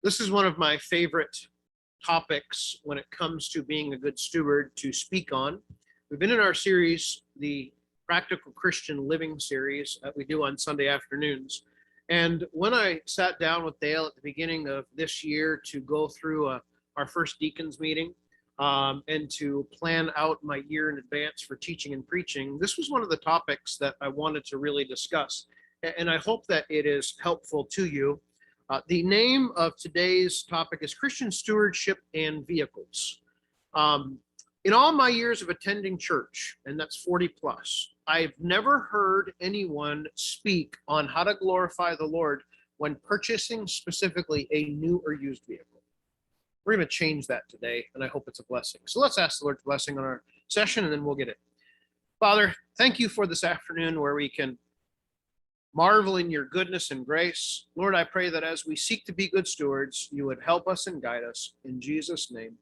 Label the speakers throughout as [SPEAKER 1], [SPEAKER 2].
[SPEAKER 1] This is one of my favorite topics when it comes to being a good steward to speak on. We've been in our series, the Practical Christian Living series that we do on Sunday afternoons. And when I sat down with Dale at the beginning of this year to go through our first deacons meeting and to plan out my year in advance for teaching and preaching, this was one of the topics that I wanted to really discuss. And I hope that it is helpful to you. The name of today's topic is Christian Stewardship and Vehicles. In all my years of attending church, and that's 40 plus, I've never heard anyone speak on how to glorify the Lord when purchasing specifically a new or used vehicle. We're going to change that today, and I hope it's a blessing. So let's ask the Lord's blessing on our session, and then we'll get it. Father, thank you for this afternoon where we can marvel in your goodness and grace. Lord, I pray that as we seek to be good stewards, you would help us and guide us. In Jesus' name,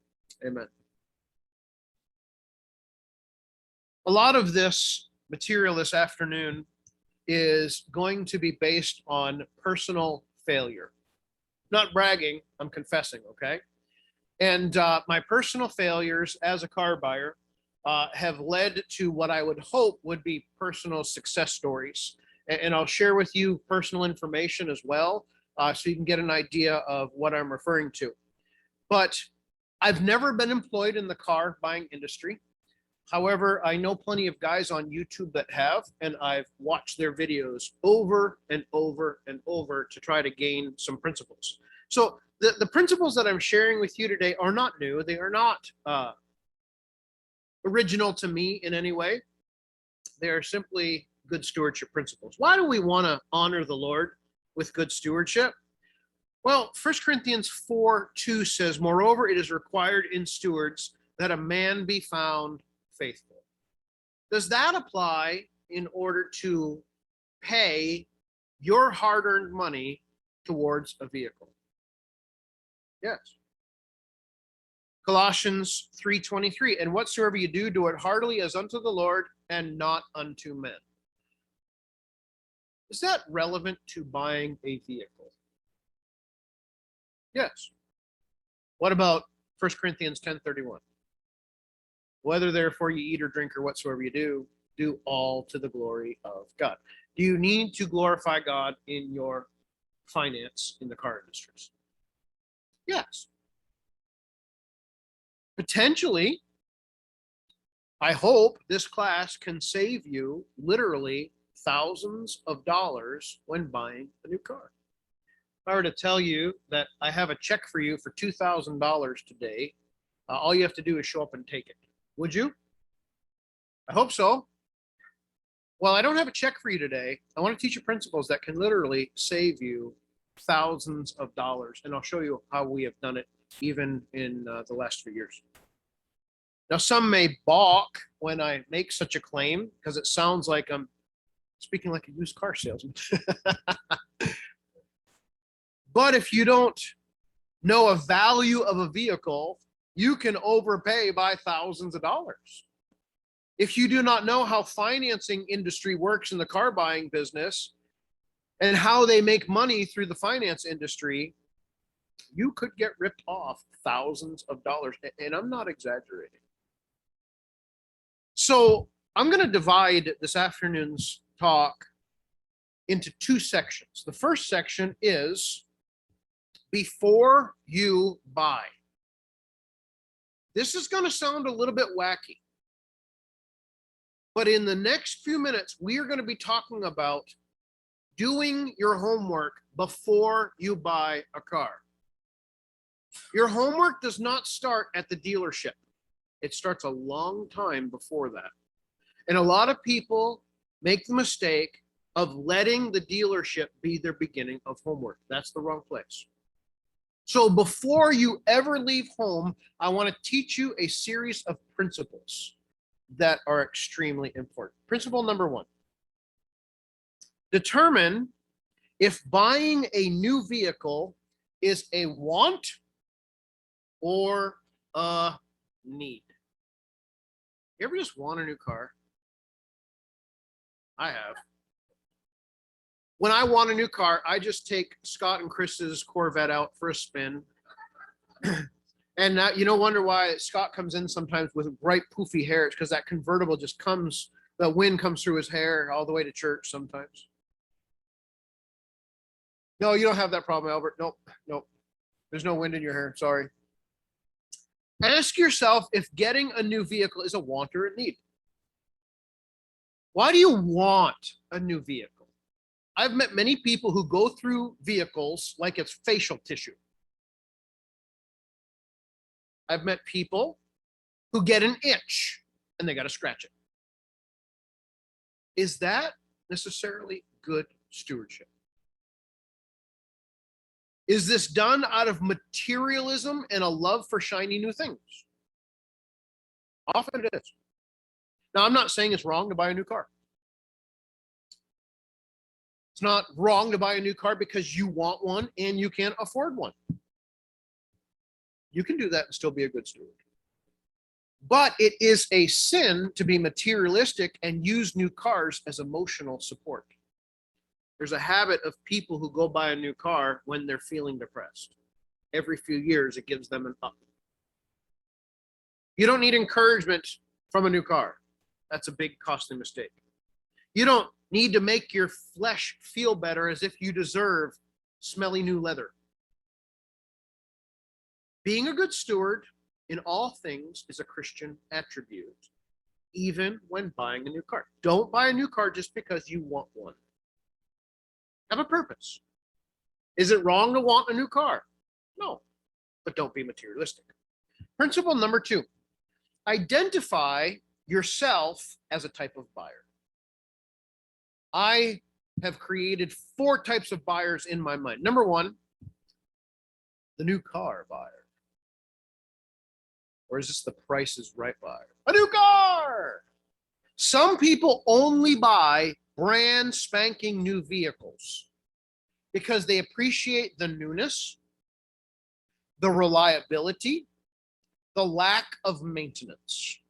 [SPEAKER 1] amen. A lot of this material this afternoon is going to be based on personal failure. Not bragging, I'm confessing, okay? And my personal failures as a car buyer have led to what I would hope would be personal success stories. And I'll share with you personal information as well, so you can get an idea of what I'm referring to. But I've never been employed in the car buying industry. However, I know plenty of guys on YouTube that have, and I've watched their videos over and over and over to try to gain some principles. So the principles that I'm sharing with you today are not new. They are not original to me in any way. They are simply good stewardship principles. Why do we want to honor the Lord with good stewardship? Well, 1 Corinthians 4:2 says, moreover, it is required in stewards that a man be found faithful. Does that apply in order to pay your hard-earned money towards a vehicle? Yes. Colossians 3:23, and whatsoever you do, do it heartily as unto the Lord and not unto men. Is that relevant to buying a vehicle? Yes. What about 1 Corinthians 10:31? Whether therefore you eat or drink or whatsoever you do, do all to the glory of God. Do you need to glorify God in your finance in the car industries? Yes. Potentially, I hope this class can save you literally thousands of dollars when buying a new car. If I were to tell you that I have a check for you for $2,000 today, all you have to do is show up and take it. Would you? I hope so. Well, I don't have a check for you today. I want to teach you principles that can literally save you thousands of dollars, and I'll show you how we have done it even in the last few years. Now, some may balk when I make such a claim because it sounds like I'm speaking like a used car salesman. But if you don't know a value of a vehicle, you can overpay by thousands of dollars. If you do not know how financing industry works in the car buying business and how they make money through the finance industry, you could get ripped off thousands of dollars. And I'm not exaggerating. So I'm going to divide this afternoon's talk into two sections. The first section is before you buy. This is going to sound a little bit wacky, but in the next few minutes, we are going to be talking about doing your homework before you buy a car. Your homework does not start at the dealership. It starts a long time before that. And a lot of people make the mistake of letting the dealership be their beginning of homework. That's the wrong place. So before you ever leave home, I want to teach you a series of principles that are extremely important. Principle number 1. Determine if buying a new vehicle is a want or a need. You ever just want a new car? I have. When I want a new car, I just take Scott and Chris's Corvette out for a spin. And you don't wonder why Scott comes in sometimes with bright poofy hair. It's because that convertible just comes, the wind comes through his hair all the way to church sometimes. No, you don't have that problem, Albert. Nope, nope. There's no wind in your hair. Sorry. Ask yourself if getting a new vehicle is a want or a need. Why do you want a new vehicle? I've met many people who go through vehicles like it's facial tissue. I've met people who get an itch and they got to scratch it. Is that necessarily good stewardship? Is this done out of materialism and a love for shiny new things? Often it is. Now, I'm not saying it's wrong to buy a new car. It's not wrong to buy a new car because you want one and you can't afford one. You can do that and still be a good steward. But it is a sin to be materialistic and use new cars as emotional support. There's a habit of people who go buy a new car when they're feeling depressed. Every few years, it gives them an up. You don't need encouragement from a new car. That's a big costly mistake. You don't need to make your flesh feel better as if you deserve smelly new leather. Being a good steward in all things is a Christian attribute, even when buying a new car. Don't buy a new car just because you want one. Have a purpose. Is it wrong to want a new car? No, but don't be materialistic. Principle number 2, identify yourself as a type of buyer. I have created 4 types of buyers in my mind. Number 1, the new car buyer. Or is this the Price is Right buyer? A new car! Some people only buy brand spanking new vehicles because they appreciate the newness, the reliability, the lack of maintenance.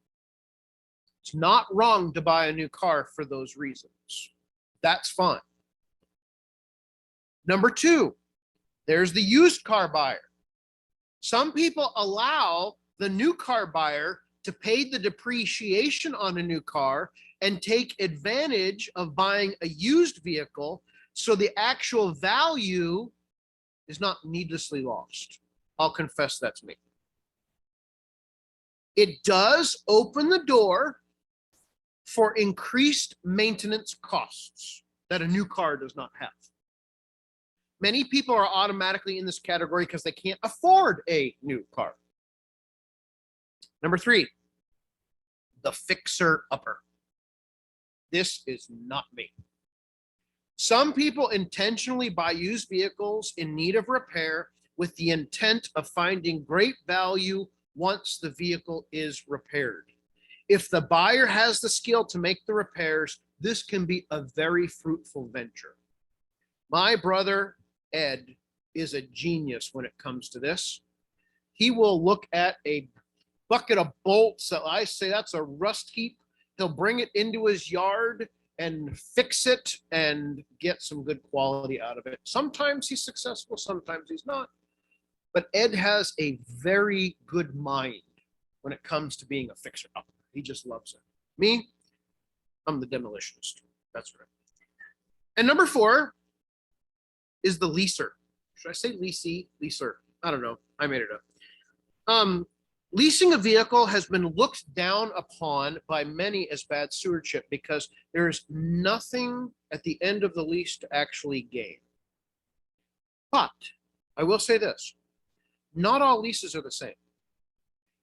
[SPEAKER 1] It's not wrong to buy a new car for those reasons. That's fine. Number 2, there's the used car buyer. Some people allow the new car buyer to pay the depreciation on a new car and take advantage of buying a used vehicle so the actual value is not needlessly lost. I'll confess that's me. It does open the door for increased maintenance costs that a new car does not have. Many people are automatically in this category because they can't afford a new car. Number 3, the fixer-upper. This is not me. Some people intentionally buy used vehicles in need of repair with the intent of finding great value once the vehicle is repaired. If the buyer has the skill to make the repairs, this can be a very fruitful venture. My brother, Ed, is a genius when it comes to this. He will look at a bucket of bolts that I say that's a rust heap. He'll bring it into his yard and fix it and get some good quality out of it. Sometimes he's successful, sometimes he's not. But Ed has a very good mind when it comes to being a fixer-upper. He just loves it. Me, I'm the demolitionist. That's right. And number 4 is the leaser. Should I say leasee? Leaser. I don't know. I made it up. Leasing a vehicle has been looked down upon by many as bad stewardship because there's nothing at the end of the lease to actually gain. But I will say this, not all leases are the same.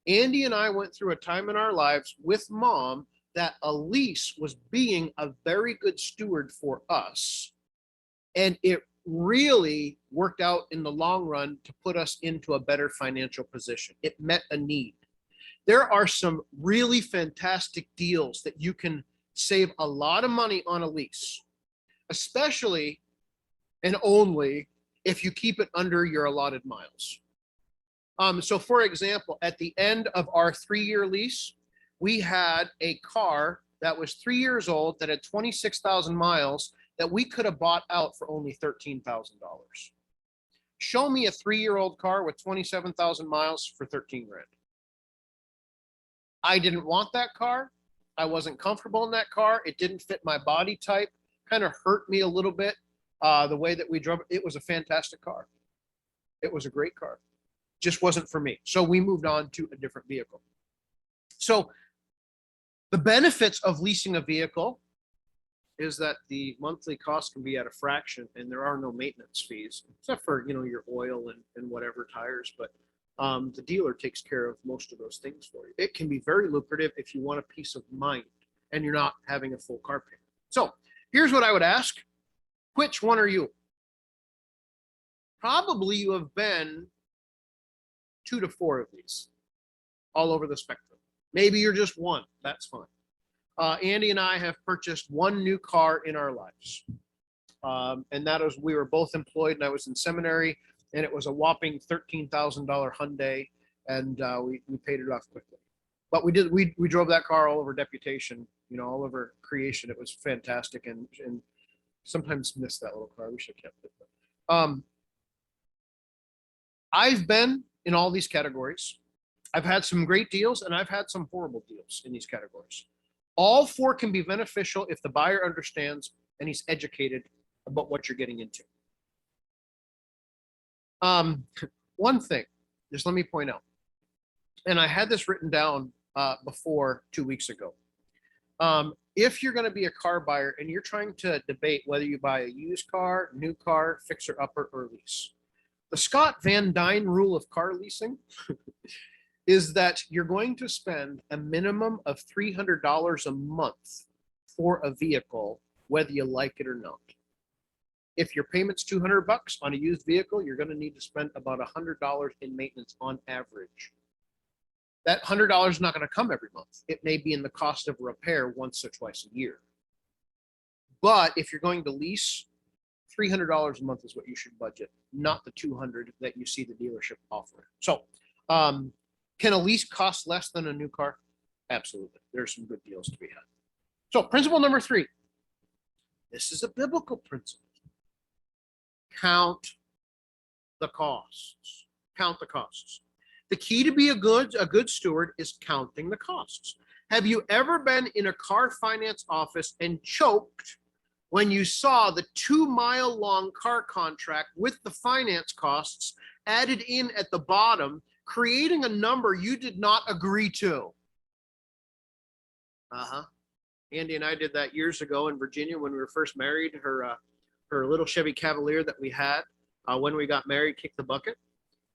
[SPEAKER 1] Andy and I went through a time in our lives with Mom that a lease was being a very good steward for us. And it really worked out in the long run to put us into a better financial position. It met a need. There are some really fantastic deals that you can save a lot of money on a lease, especially and only if you keep it under your allotted miles. So for example, at the end of our 3-year lease, we had a car that was 3 years old that had 26,000 miles that we could have bought out for only $13,000. Show me a 3-year-old car with 27,000 miles for 13 grand. I didn't want that car. I wasn't comfortable in that car. It didn't fit my body type. Kind of hurt me a little bit. The way that we drove, it was a fantastic car. It was a great car. Just wasn't for me. So we moved on to a different vehicle. So the benefits of leasing a vehicle is that the monthly cost can be at a fraction and there are no maintenance fees, except for, your oil and whatever tires. But the dealer takes care of most of those things for you. It can be very lucrative if you want a peace of mind and you're not having a full car payment. So here's what I would ask. Which one are you? Probably you have been 2 to 4 of these all over the spectrum. Maybe you're just one. That's fine. Andy and I have purchased one new car in our lives. And that was, we were both employed and I was in seminary, and it was a whopping $13,000 Hyundai, and we paid it off quickly. But we drove that car all over Deputation, all over Creation. It was fantastic, and sometimes missed that little car. We should have kept it. I've been in all these categories. I've had some great deals and I've had some horrible deals in these categories. All 4 can be beneficial if the buyer understands and he's educated about what you're getting into. One thing, just let me point out, and I had this written down before 2 weeks ago. If you're going to be a car buyer and you're trying to debate whether you buy a used car, new car, fixer upper, or lease, the Scott Van Dyne rule of car leasing is that you're going to spend a minimum of $300 a month for a vehicle, whether you like it or not. If your payment's $200 on a used vehicle, you're going to need to spend about $100 in maintenance on average. That $100 is not going to come every month. It may be in the cost of repair once or twice a year. But if you're going to lease, $300 a month is what you should budget, not the $200 that you see the dealership offering. So, can a lease cost less than a new car? Absolutely. There's some good deals to be had. So, principle number 3. This is a biblical principle. Count the costs. Count the costs. The key to be a good steward is counting the costs. Have you ever been in a car finance office and choked when you saw the 2-mile-long car contract with the finance costs added in at the bottom, creating a number you did not agree to? Andy and I did that years ago in Virginia when we were first married. Her little Chevy Cavalier that we had when we got married kicked the bucket.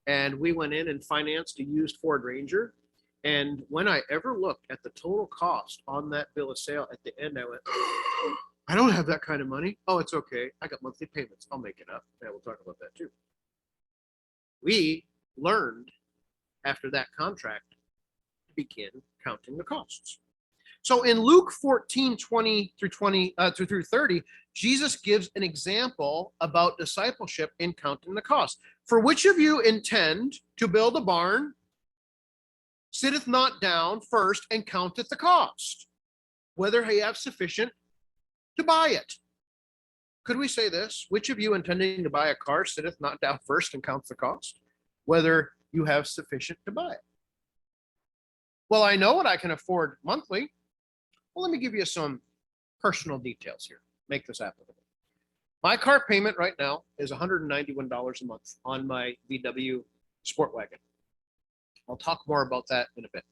[SPEAKER 1] And we went in and financed a used Ford Ranger. And when I ever looked at the total cost on that bill of sale at the end, I went, I don't have that kind of money. Oh, it's okay. I got monthly payments. I'll make it up. Yeah, we'll talk about that too. We learned after that contract to begin counting the costs. So in Luke 14:20 through 30, Jesus gives an example about discipleship in counting the cost. For which of you intend to build a barn, sitteth not down first and counteth the cost, whether he have sufficient to buy it? Could we say this? Which of you intending to buy a car sitteth not down first and counts the cost, whether you have sufficient to buy it? Well, I know what I can afford monthly. Well, let me give you some personal details here. Make this applicable. My car payment right now is $191 a month on my VW Sport Wagon. I'll talk more about that in a bit.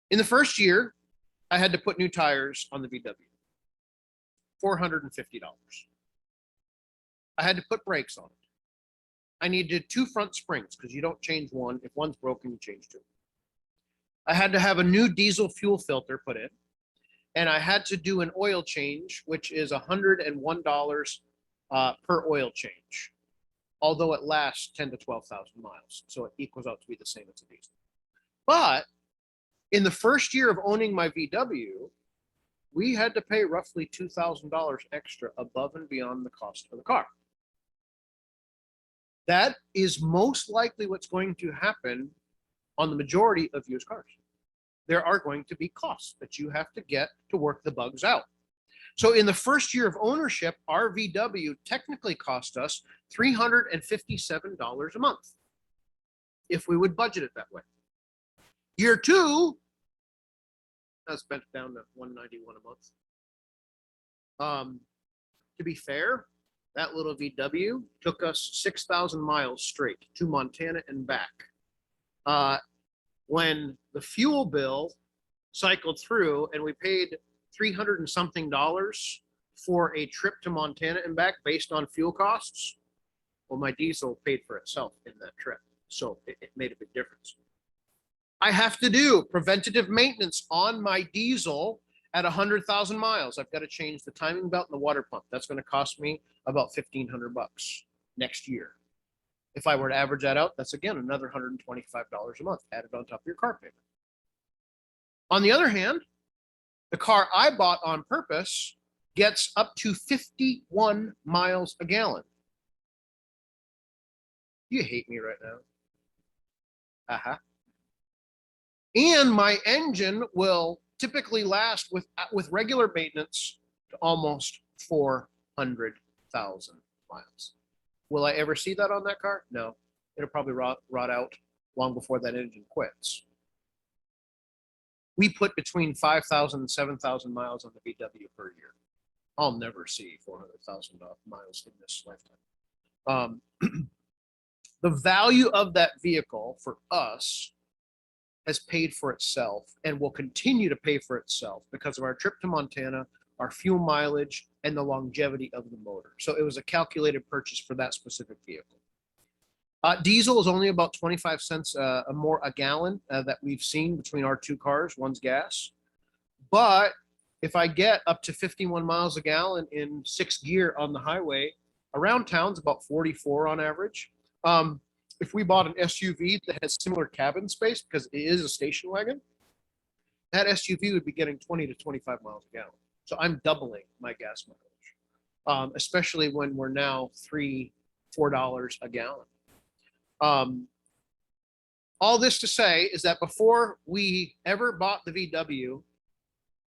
[SPEAKER 1] In the first year, I had to put new tires on the VW. $450. I had to put brakes on it. I needed 2 front springs because you don't change one. If one's broken, you change 2. I had to have a new diesel fuel filter put in, and I had to do an oil change, which is $101 per oil change, although it lasts 10 to 12,000 miles. So it equals out to be the same as a diesel. But in the first year of owning my VW, we had to pay roughly $2,000 extra above and beyond the cost of the car. That is most likely what's going to happen on the majority of used cars. There are going to be costs that you have to get to work the bugs out. So in the first year of ownership, our VW technically cost us $357 a month if we would budget it that way. Year two, I spent it down to $191 a month. To be fair, that little VW took us 6,000 miles straight to Montana and back. When the fuel bill cycled through and we paid $300 and something for a trip to Montana and back based on fuel costs, well, my diesel paid for itself in that trip. So it made a big difference. I have to do preventative maintenance on my diesel at 100,000 miles. I've got to change the timing belt and the water pump. That's going to cost me about $1,500 next year. If I were to average that out, that's again another $125 a month added on top of your car payment. On the other hand, the car I bought on purpose gets up to 51 miles a gallon. You hate me right now. And my engine will typically last with regular maintenance to almost 400,000 miles. Will I ever see that on that car? No. It'll probably rot out long before that engine quits. We put between 5,000 and 7,000 miles on the VW per year. I'll never see 400,000 miles in this lifetime. The value of that vehicle for us has paid for itself and will continue to pay for itself because of our trip to Montana, our fuel mileage, and the longevity of the motor. So it was a calculated purchase for that specific vehicle. Diesel is only about 25 cents more a gallon that we've seen between our two cars. One's gas. But if I get up to 51 miles a gallon in 6th gear on the highway, around town's about 44 on average. If we bought an SUV that has similar cabin space, because it is a station wagon, that SUV would be getting 20 to 25 miles a gallon. So I'm doubling my gas mileage, especially when we're now $3-4 a gallon. All this to say is that before we ever bought the VW,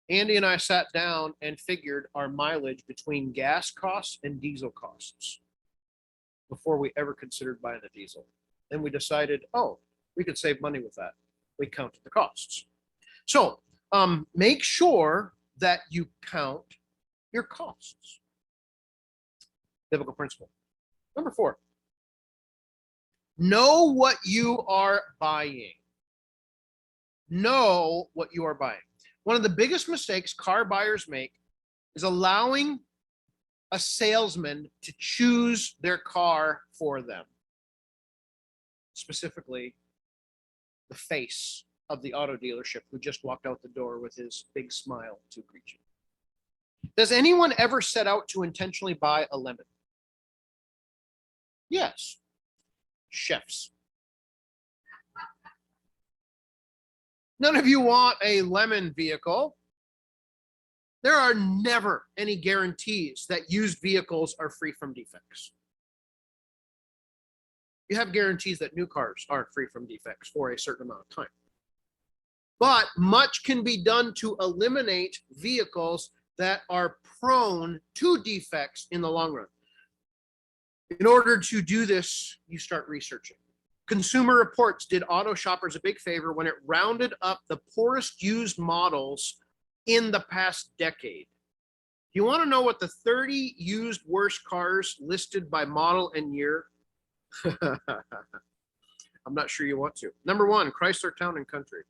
[SPEAKER 1] Andy and I sat down and figured our mileage between gas costs and diesel costs before we ever considered buying a diesel. Then we decided, oh, we could save money with that. We counted the costs. So make sure that you count your costs. Biblical principle. Number 4, know what you are buying. Know what you are buying. One of the biggest mistakes car buyers make is allowing a salesman to choose their car for them. Specifically, the face of the auto dealership who just walked out the door with his big smile to greet you. Does anyone ever set out to intentionally buy a lemon? Yes. Chefs. None of you want a lemon vehicle. There are never any guarantees that used vehicles are free from defects. You have guarantees that new cars are free from defects for a certain amount of time. But much can be done to eliminate vehicles that are prone to defects in the long run. In order to do this, you start researching. Consumer Reports did auto shoppers a big favor when it rounded up the poorest used models in the past decade. You want to know what the 30 used worst cars listed by model and year? I'm not sure you want to. Number 1, Chrysler Town and Country.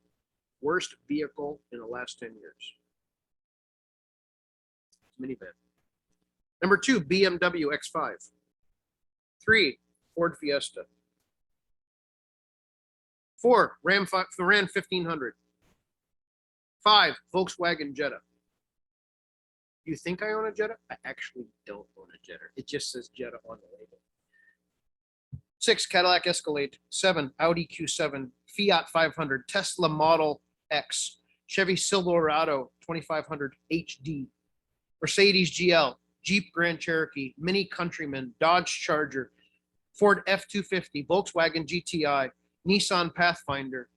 [SPEAKER 1] Worst vehicle in the last 10 years. Minivan. Number 2, BMW X5. 3, Ford Fiesta. 4, Ram 1500. 5, Volkswagen Jetta. You think I own a Jetta? I actually don't own a Jetta. It just says Jetta on the label. 6, Cadillac Escalade. 7, Audi Q7, Fiat 500, Tesla Model X, Chevy Silverado 2500 HD, Mercedes GL, Jeep Grand Cherokee, Mini Countryman, Dodge Charger, Ford F-250, Volkswagen GTI, Nissan Pathfinder,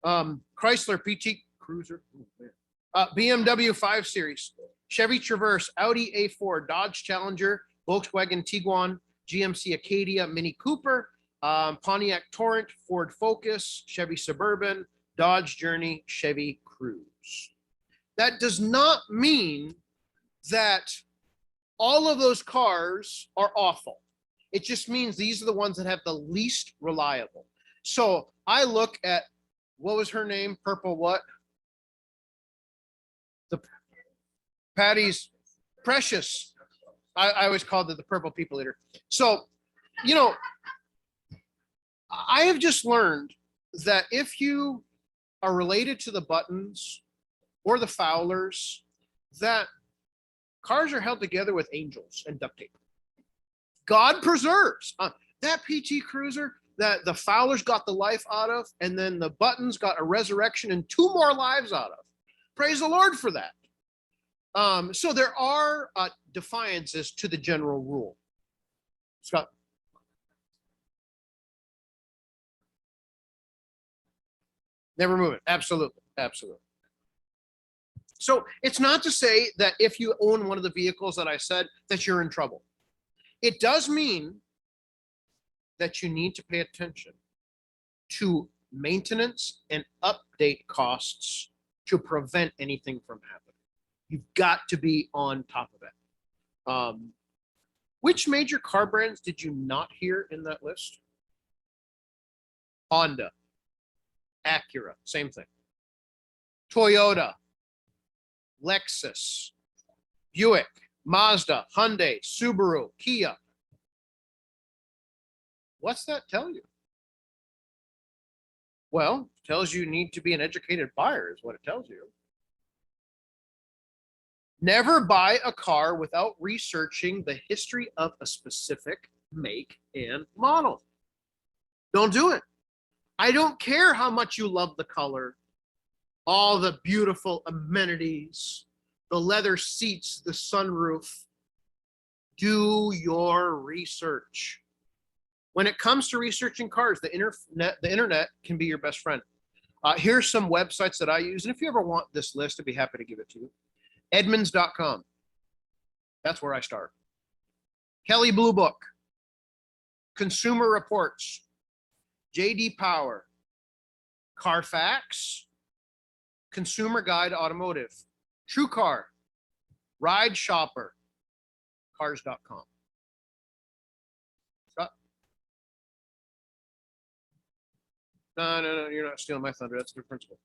[SPEAKER 1] Chrysler PT Cruiser, BMW 5 Series, Chevy Traverse, Audi A4, Dodge Challenger, Volkswagen Tiguan, GMC Acadia, Mini Cooper, Pontiac Torrent, Ford Focus, Chevy Suburban, Dodge Journey, Chevy Cruze. That does not mean that all of those cars are awful. It just means these are the ones that have the least reliable. So I look at, what was her name? Purple what? The Patty's Precious. I always called it the purple people eater. So, you know, I have just learned that if you are related to the Buttons or the Fowlers, that cars are held together with angels and duct tape. God preserves. That PT Cruiser that the Fowlers got the life out of, and then the Buttons got a resurrection and 2 more lives out of. Praise the Lord for that. So there are defiances to the general rule. Scott. Never move it. Absolutely. Absolutely. So it's not to say that if you own one of the vehicles that I said that you're in trouble. It does mean that you need to pay attention to maintenance and update costs to prevent anything from happening. You've got to be on top of it. Which major car brands did you not hear in that list? Honda, Acura, same thing. Toyota, Lexus, Buick, Mazda, Hyundai, Subaru, Kia. What's that tell you? Well, it tells you need to be an educated buyer is what it tells you. Never buy a car without researching the history of a specific make and model. Don't do it. I don't care how much you love the color, all the beautiful amenities, the leather seats, the sunroof. Do your research. When it comes to researching cars, the internet can be your best friend. Here's some websites that I use, and if you ever want this list, I'd be happy to give it to you. Edmunds.com. That's where I start. Kelley Blue Book, Consumer Reports, JD Power, Carfax, Consumer Guide Automotive, TrueCar, Ride Shopper, Cars.com. No, you're not stealing my thunder. That's the principle.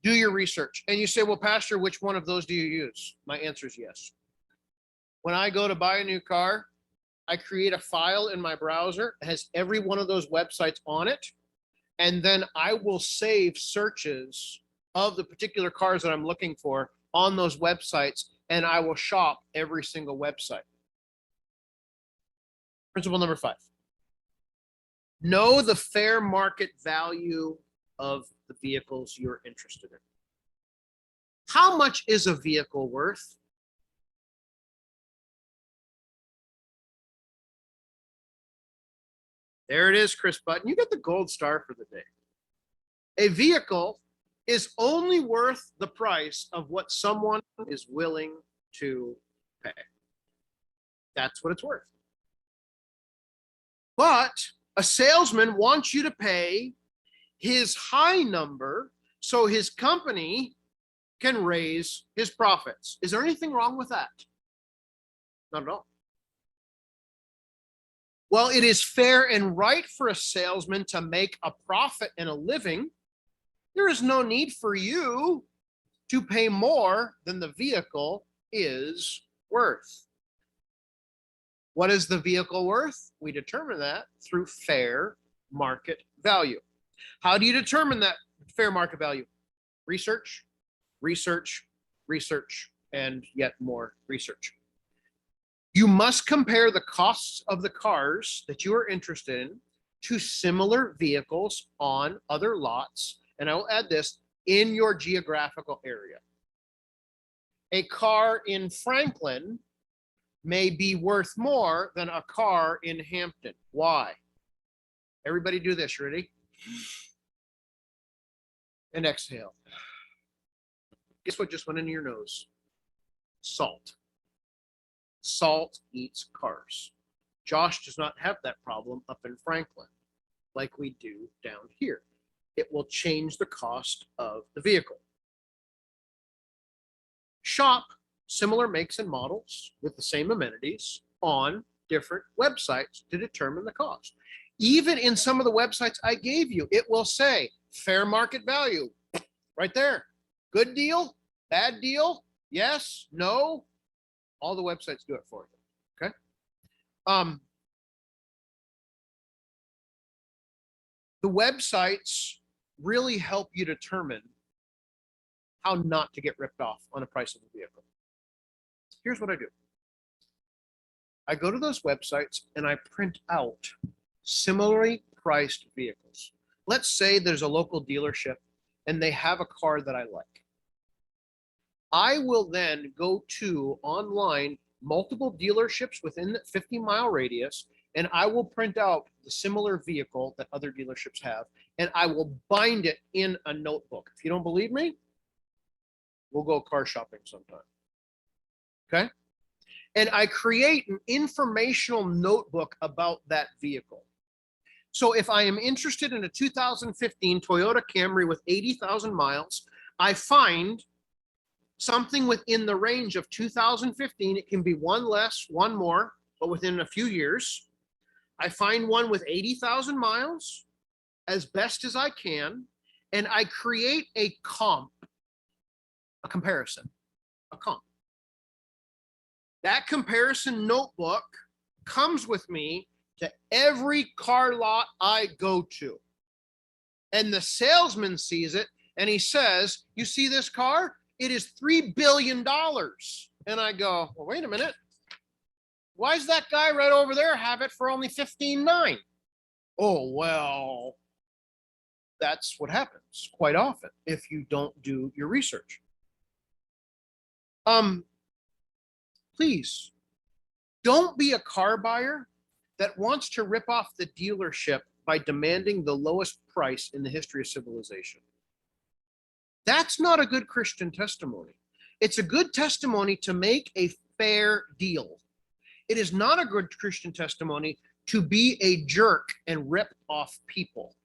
[SPEAKER 1] Do your research. And you say, well, Pastor, which one of those do you use? My answer is yes. When I go to buy a new car, I create a file in my browser that has every one of those websites on it. And then I will save searches of the particular cars that I'm looking for on those websites, and I will shop every single website. Principle number 5. Know the fair market value of the vehicles you're interested in. How much is a vehicle worth? There it is, Chris Button. You get the gold star for the day. A vehicle is only worth the price of what someone is willing to pay. That's what it's worth. But a salesman wants you to pay his high number so his company can raise his profits. Is there anything wrong with that? Not at all. Well, it is fair and right for a salesman to make a profit and a living. There is no need for you to pay more than the vehicle is worth. What is the vehicle worth? We determine that through fair market value. How do you determine that fair market value? Research, research, research, and yet more research. You must compare the costs of the cars that you are interested in to similar vehicles on other lots, and I will add this, in your geographical area. A car in Franklin may be worth more than a car in Hampton. Why? Everybody do this, ready? And exhale. Guess what just went into your nose? Salt. Salt eats cars. Josh does not have that problem up in Franklin like we do down here. It will change the cost of the vehicle. Shop similar makes and models with the same amenities on different websites to determine the cost. Even in some of the websites I gave you, it will say fair market value right there. Good deal, bad deal, yes, no. All the websites do it for you. Okay. The websites really help you determine how not to get ripped off on the price of a vehicle. Here's what I do. I go to those websites and I print out similarly priced vehicles. Let's say there's a local dealership and they have a car that I like. I will then go to online multiple dealerships within the 50-mile radius, and I will print out the similar vehicle that other dealerships have, and I will bind it in a notebook. If you don't believe me, we'll go car shopping sometime. Okay? And I create an informational notebook about that vehicle. So if I am interested in a 2015 Toyota Camry with 80,000 miles, I find something within the range of 2015. It can be one less, one more, but within a few years. I find one with 80,000 miles as best as I can, and I create a comp, a comparison, a comp. That comparison notebook comes with me to every car lot I go to. And the salesman sees it and he says, you see this car? It is $3 billion. And I go, well, wait a minute. Why does that guy right over there have it for only 15.9? Oh, well, that's what happens quite often if you don't do your research. Please don't be a car buyer that wants to rip off the dealership by demanding the lowest price in the history of civilization. That's not a good Christian testimony. It's a good testimony to make a fair deal. It is not a good Christian testimony to be a jerk and rip off people.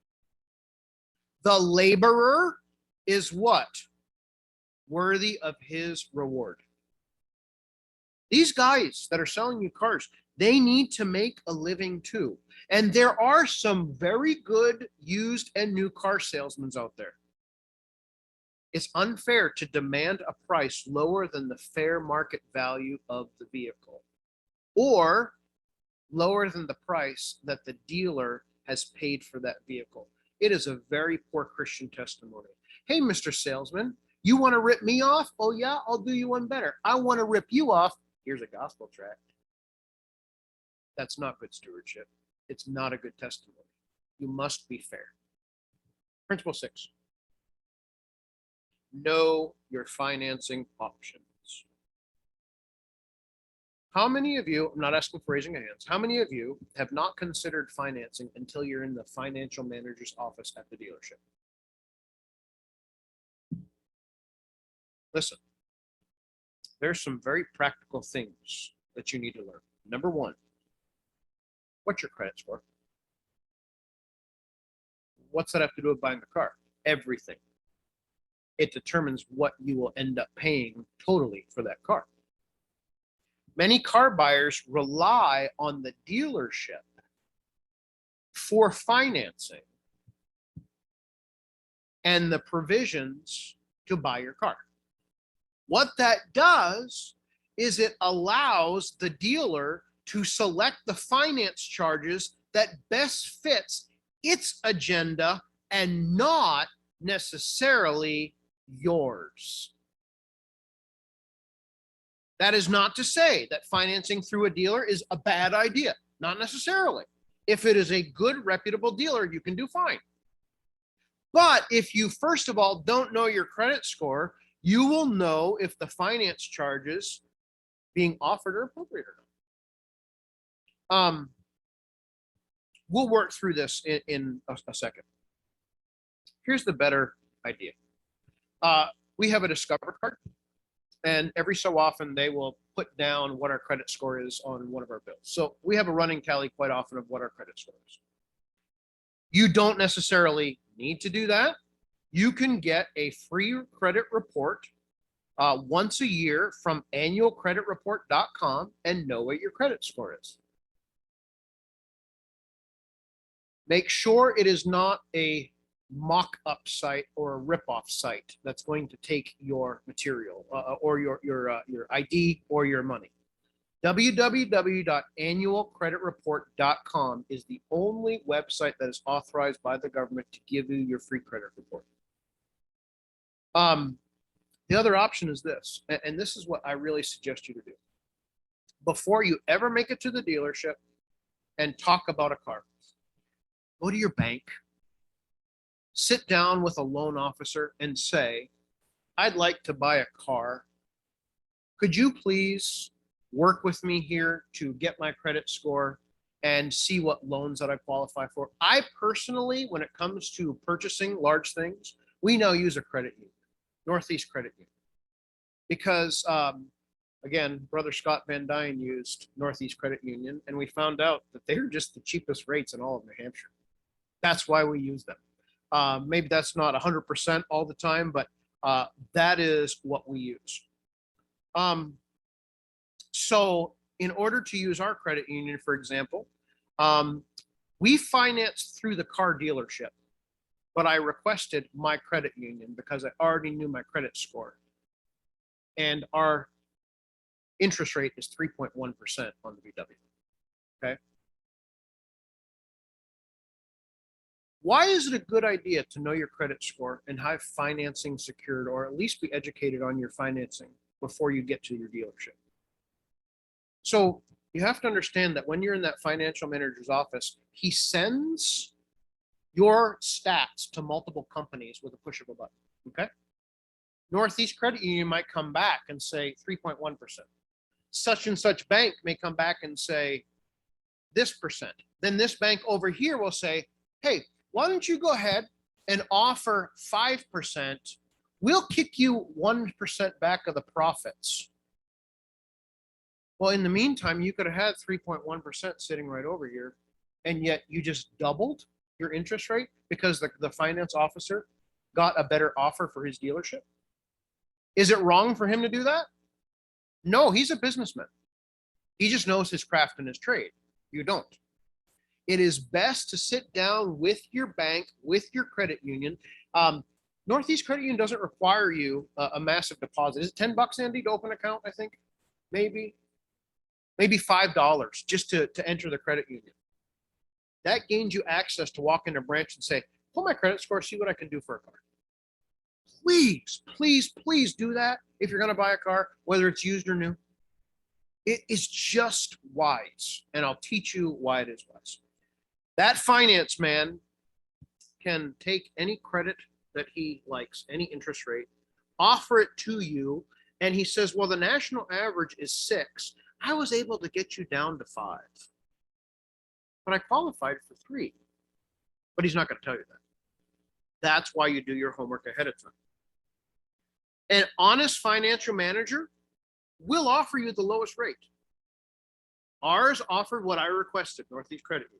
[SPEAKER 1] The laborer is what? Worthy of his reward. These guys that are selling you cars, they need to make a living too. And there are some very good used and new car salesmen out there. It's unfair to demand a price lower than the fair market value of the vehicle, or lower than the price that the dealer has paid for that vehicle. It is a very poor Christian testimony. Hey, Mr. Salesman, you want to rip me off? Oh yeah, I'll do you one better. I want to rip you off. Here's a gospel tract. That's not good stewardship. It's not a good testimony. You must be fair. Principle 6. Know your financing options. How many of you, I'm not asking for raising of hands, how many of you have not considered financing until you're in the financial manager's office at the dealership? Listen, there's some very practical things that you need to learn. Number one, what's your credit score? What's that have to do with buying the car? Everything. It determines what you will end up paying totally for that car. Many car buyers rely on the dealership for financing and the provisions to buy your car. What that does is it allows the dealer to select the finance charges that best fits its agenda and not necessarily yours. That is not to say that financing through a dealer is a bad idea. Not necessarily. If it is a good, reputable dealer, you can do fine. But if you, first of all, don't know your credit score, you will know if the finance charges being offered are appropriate or not. We'll work through this in a second. Here's the better idea. we have a Discover card, and every so often they will put down what our credit score is on one of our bills. So we have a running tally quite often of what our credit score is. You don't necessarily need to do that. You can get a free credit report once a year from annualcreditreport.com and know what your credit score is. Make sure it is not a mock-up site or a rip-off site that's going to take your material or your ID or your money. www.annualcreditreport.com is the only website that is authorized by the government to give you your free credit report. The other option is this, and this is what I really suggest you to do. Before you ever make it to the dealership and talk about a car, go to your bank, sit down with a loan officer and say, I'd like to buy a car. Could you please work with me here to get my credit score and see what loans that I qualify for? I personally, when it comes to purchasing large things, we now use a credit union, Northeast Credit Union, because again, Brother Scott Van Dyne used Northeast Credit Union, and we found out that they're just the cheapest rates in all of New Hampshire. That's why we use them. Maybe that's not 100% all the time, but that is what we use. So in order to use our credit union, for example, we financed through the car dealership, but I requested my credit union because I already knew my credit score. And our interest rate is 3.1% on the VW. Okay. Why is it a good idea to know your credit score and have financing secured, or at least be educated on your financing before you get to your dealership? So you have to understand that when you're in that financial manager's office, he sends your stats to multiple companies with a push of a button. Okay. Northeast Credit Union might come back and say 3.1%. Such and such bank may come back and say this percent. Then this bank over here will say, hey, why don't you go ahead and offer 5%? We'll kick you 1% back of the profits. Well, in the meantime, you could have had 3.1% sitting right over here, and yet you just doubled your interest rate because the finance officer got a better offer for his dealership. Is it wrong for him to do that? No, he's a businessman. He just knows his craft and his trade. You don't. It is best to sit down with your bank, with your credit union. Northeast Credit Union doesn't require you a massive deposit. Is it $10, Andy, to open an account? I think maybe $5 just to enter the credit union. That gains you access to walk in a branch and say, pull my credit score, see what I can do for a car. Please, please, please do that if you're going to buy a car, whether it's used or new. It is just wise, and I'll teach you why it is wise. That finance man can take any credit that he likes, any interest rate, offer it to you, and he says, well, the national average is 6. I was able to get you down to 5, but I qualified for 3. But he's not going to tell you that. That's why you do your homework ahead of time. An honest financial manager will offer you the lowest rate. Ours offered what I requested, Northeast Credit Union.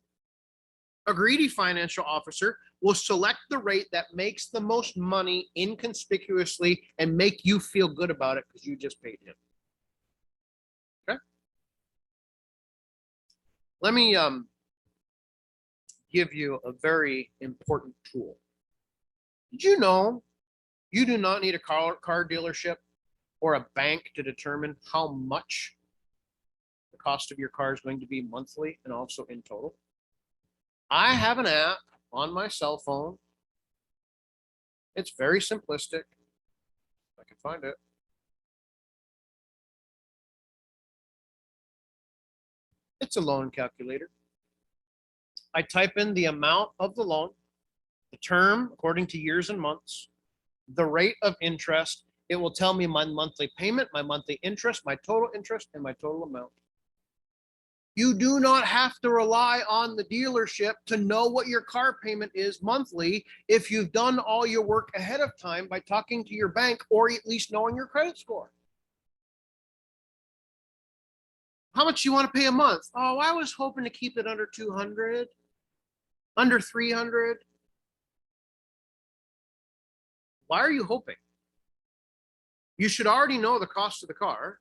[SPEAKER 1] A greedy financial officer will select the rate that makes the most money inconspicuously and make you feel good about it because you just paid him. Okay? Let me give you a very important tool. Did you know you do not need a car dealership or a bank to determine how much the cost of your car is going to be monthly and also in total? I have an app on my cell phone. It's very simplistic. If I can find it. It's a loan calculator. I type in the amount of the loan, the term according to years and months, the rate of interest. It will tell me my monthly payment, my monthly interest, my total interest, and my total amount. You do not have to rely on the dealership to know what your car payment is monthly if you've done all your work ahead of time by talking to your bank or at least knowing your credit score. How much you want to pay a month? Oh, I was hoping to keep it under 200, under 300. Why are you hoping? You should already know the cost of the car.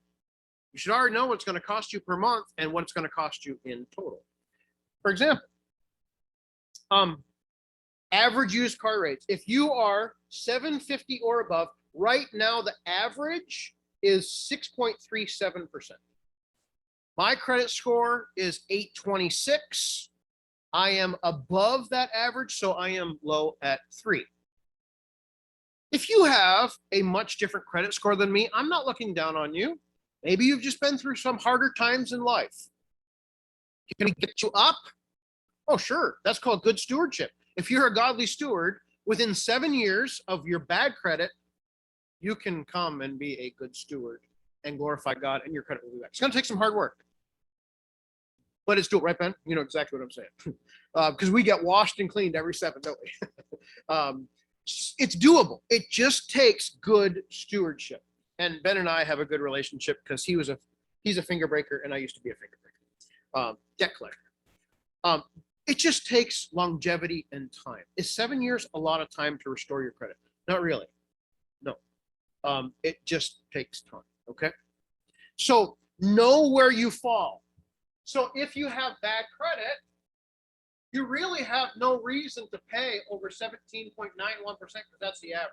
[SPEAKER 1] You should already know what it's going to cost you per month and what it's going to cost you in total. For example, average used car rates. If you are 750 or above, right now the average is 6.37%. My credit score is 826. I am above that average, so I am low at 3. If you have a much different credit score than me, I'm not looking down on you. Maybe you've just been through some harder times in life. Can we get you up? Oh, sure. That's called good stewardship. If you're a godly steward, within 7 years of your bad credit, you can come and be a good steward and glorify God, and your credit will be back. It's going to take some hard work. But it's doable, right, Ben? You know exactly what I'm saying. Because we get washed and cleaned every 7, don't we? It's doable. It just takes good stewardship. And Ben and I have a good relationship because he's a finger breaker and I used to be a finger breaker. Debt collector. It just takes longevity and time. Is 7 years a lot of time to restore your credit? Not really. No. It just takes time. Okay. So know where you fall. So if you have bad credit, you really have no reason to pay over 17.91% because that's the average.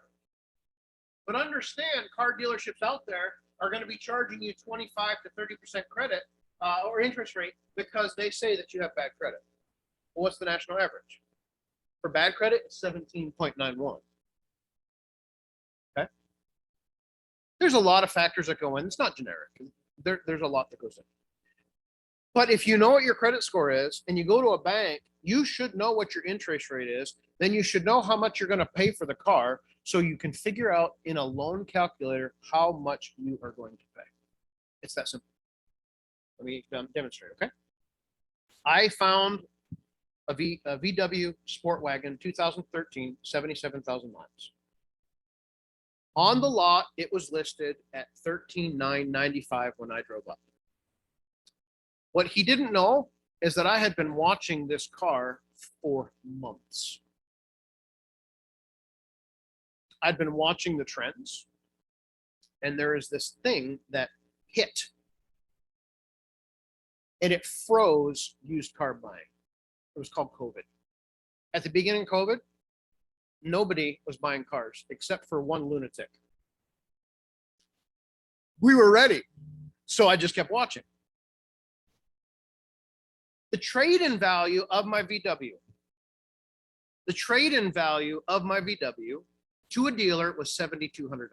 [SPEAKER 1] But understand, car dealerships out there are going to be charging you 25 to 30% credit or interest rate because they say that you have bad credit. Well, what's the national average? For bad credit, it's 17.91. Okay. There's a lot of factors that go in. It's not generic. There's a lot that goes in. But if you know what your credit score is and you go to a bank, you should know what your interest rate is. Then you should know how much you're going to pay for the car so you can figure out in a loan calculator how much you are going to pay. It's that simple. Let me demonstrate, okay? I found a VW Sport Wagon 2013, 77,000 miles. On the lot, it was listed at $13,995 when I drove up. What he didn't know is that I had been watching this car for months. I'd been watching the trends, and there is this thing that hit, and it froze used car buying. It was called COVID. At the beginning of COVID, nobody was buying cars except for one lunatic. We were ready, so I just kept watching. The trade-in value of my VW, to a dealer was $7,200.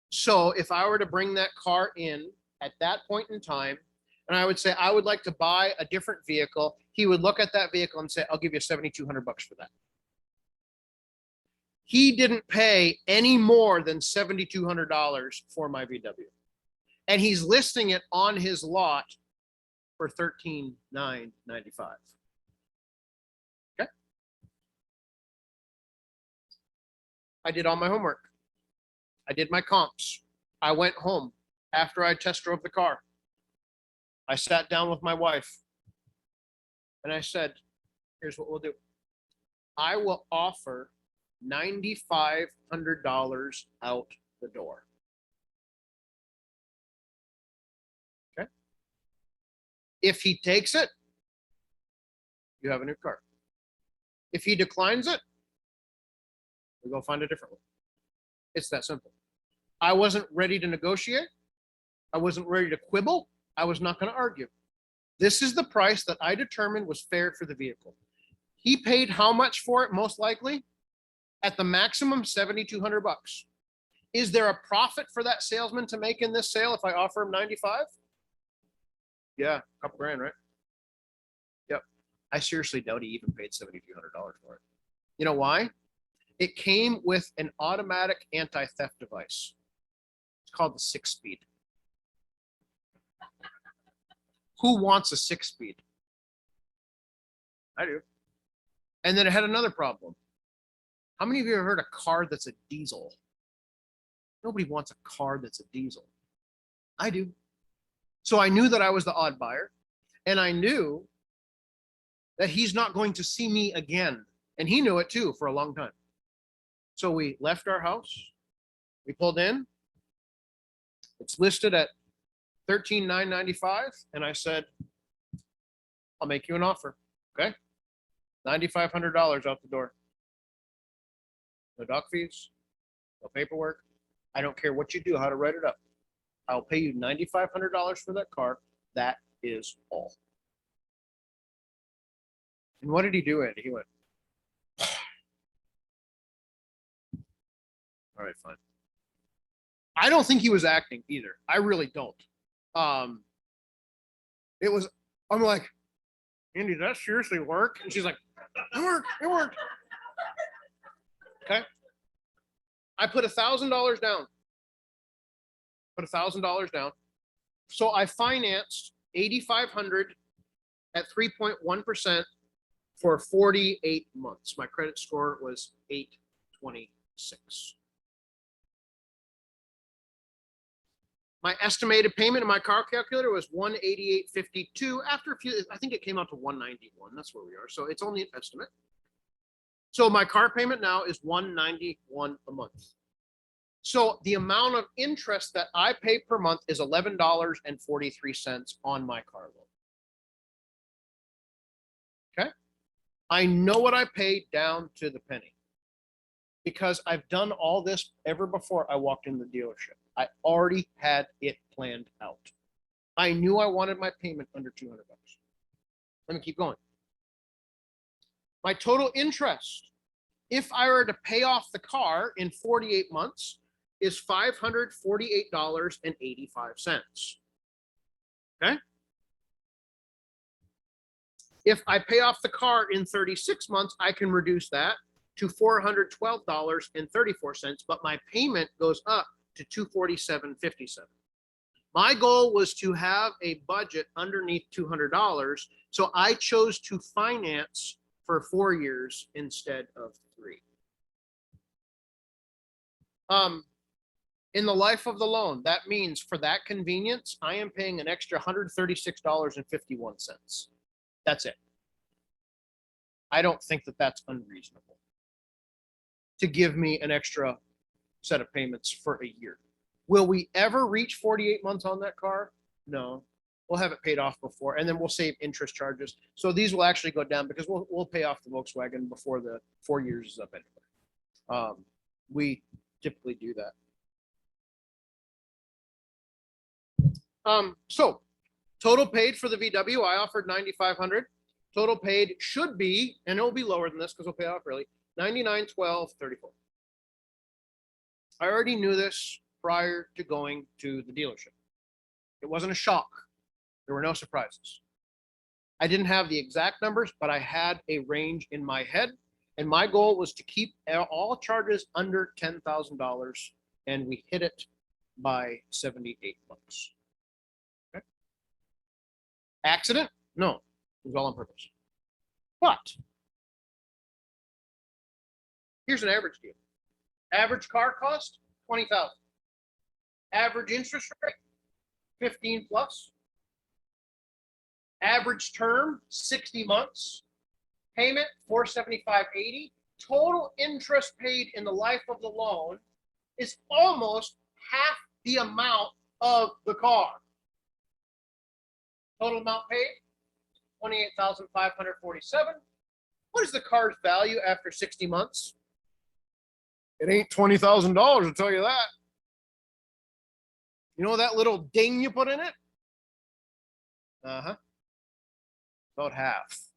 [SPEAKER 1] So if I were to bring that car in at that point in time, and I would say, I would like to buy a different vehicle, he would look at that vehicle and say, I'll give you $7,200 for that. He didn't pay any more than $7,200 for my VW. And he's listing it on his lot for $13,995. Okay. I did all my homework. I did my comps. I went home after I test drove the car. I sat down with my wife and I said, here's what we'll do. I will offer $9,500 out the door. Okay. If he takes it, you have a new car. If he declines it, we go find a different one. It's that simple. I wasn't ready to negotiate. I wasn't ready to quibble. I was not going to argue. This is the price that I determined was fair for the vehicle. He paid how much for it, most likely? At the maximum, $7,200. Is there a profit for that salesman to make in this sale if I offer him 95? Yeah, a couple grand, right? Yep. I seriously doubt he even paid $7,200 for it. You know why? It came with an automatic anti-theft device. It's called the 6-speed. Who wants a 6-speed? I do. And then it had another problem. How many of you have heard a car that's a diesel? Nobody wants a car that's a diesel. I do. So I knew that I was the odd buyer, and I knew that he's not going to see me again. And he knew it too for a long time. So we left our house. We pulled in. It's listed at $13,995. And I said, I'll make you an offer. Okay. $9,500 out the door. No doc fees, no paperwork. I don't care what you do, how to write it up. I'll pay you $9,500 for that car. That is all. And what did he do? He went, all right, fine. I don't think he was acting either. I really don't. I'm like, Andy, does that seriously work? And she's like, it worked. Okay. I put $1,000 down. Put $1,000 down. So I financed $8,500 at 3.1% for 48 months. My credit score was 826. My estimated payment in my car calculator was $188.52. After a few, I think it came out to $191. That's where we are. So it's only an estimate. So my car payment now is $191 a month. So the amount of interest that I pay per month is $11.43 on my car loan. Okay. I know what I pay down to the penny because I've done all this ever before I walked in the dealership. I already had it planned out. I knew I wanted my payment under $200. Let me keep going. My total interest, if I were to pay off the car in 48 months, is $548.85. Okay. If I pay off the car in 36 months, I can reduce that to $412.34, but my payment goes up to $247.57. My goal was to have a budget underneath $200, so I chose to finance for 4 years instead of 3. In the life of the loan, that means for that convenience, I am paying an extra $136.51. That's it. I don't think that that's unreasonable to give me an extra set of payments for a year. Will we ever reach 48 months on that car? No. We'll have it paid off before, and then we'll save interest charges. So these will actually go down because we'll pay off the Volkswagen before the 4 years is up anyway. We typically do that. So total paid for the VW, I offered $9,500. Total paid should be, and it will be lower than this because we'll pay off early, $99,1234. I already knew this prior to going to the dealership. It wasn't a shock. There were no surprises. I didn't have the exact numbers, but I had a range in my head, and my goal was to keep all charges under $10,000, and we hit it by 78 bucks. Okay. Accident? No, it was all on purpose. But here's an average deal. Average car cost, $20,000. Average interest rate, 15 plus. Average term, 60 months. Payment, $475.80. Total interest paid in the life of the loan is almost half the amount of the car. Total amount paid, $28,547. What is the car's value after 60 months? It ain't $20,000, I'll tell you that. You know that little ding you put in it? Uh-huh. About half.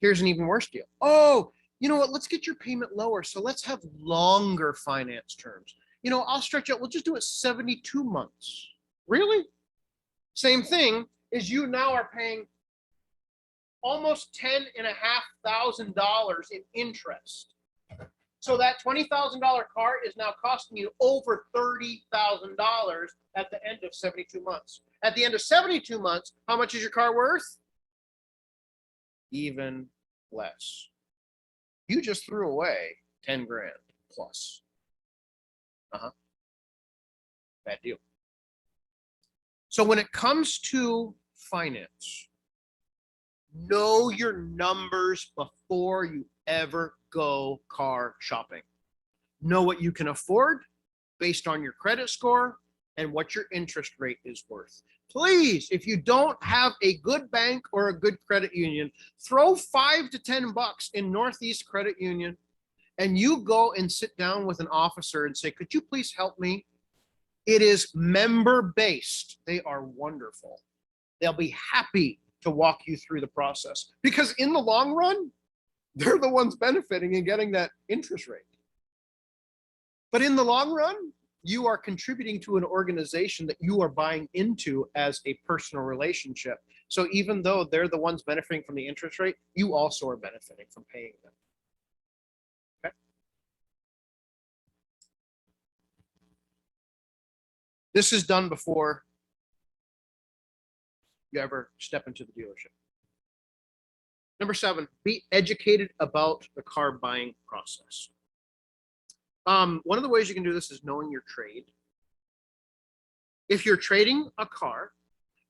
[SPEAKER 1] Here's an even worse deal. Oh, you know what? Let's get your payment lower. So let's have longer finance terms. You know, I'll stretch out. We'll just do it 72 months. Really? Same thing is you now are paying almost $10,500 in interest. So that $20,000 car is now costing you over $30,000 at the end of 72 months. At the end of 72 months, how much is your car worth? Even less. You just threw away 10 grand plus. Bad deal. So when it comes to finance, know your numbers before you ever go car shopping. Know what you can afford based on your credit score and what your interest rate is worth. Please, if you don't have a good bank or a good credit union, throw $5 to $10 in Northeast Credit Union, and you go and sit down with an officer and say, could you please help me? It is member-based. They are wonderful. They'll be happy to walk you through the process because in the long run, they're the ones benefiting and getting that interest rate. But in the long run, you are contributing to an organization that you are buying into as a personal relationship. So even though they're the ones benefiting from the interest rate, you also are benefiting from paying them. Okay. This is done before you ever step into the dealership. Number 7, be educated about the car buying process. One of the ways you can do this is knowing your trade. If you're trading a car,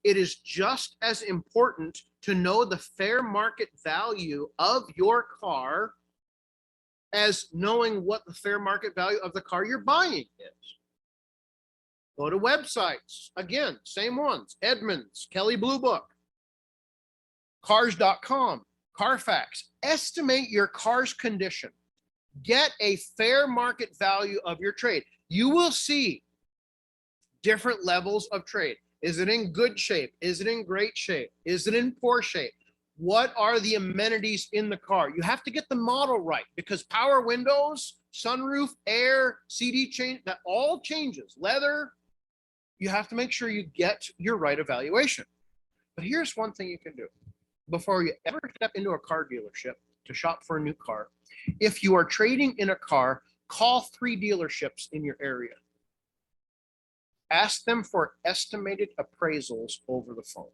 [SPEAKER 1] it is just as important to know the fair market value of your car as knowing what the fair market value of the car you're buying is. Go to websites. Again, same ones. Edmunds, Kelley Blue Book, Cars.com, Carfax. Estimate your car's condition. Get a fair market value of your trade. You will see different levels of trade. Is it in good shape? Is it in great shape? Is it in poor shape? What are the amenities in the car? You have to get the model right because power windows, sunroof, air, CD change, that all changes. Leather, you have to make sure you get your right evaluation. But here's one thing you can do. Before you ever step into a car dealership to shop for a new car, if you are trading in a car, call 3 dealerships in your area. Ask them for estimated appraisals over the phone.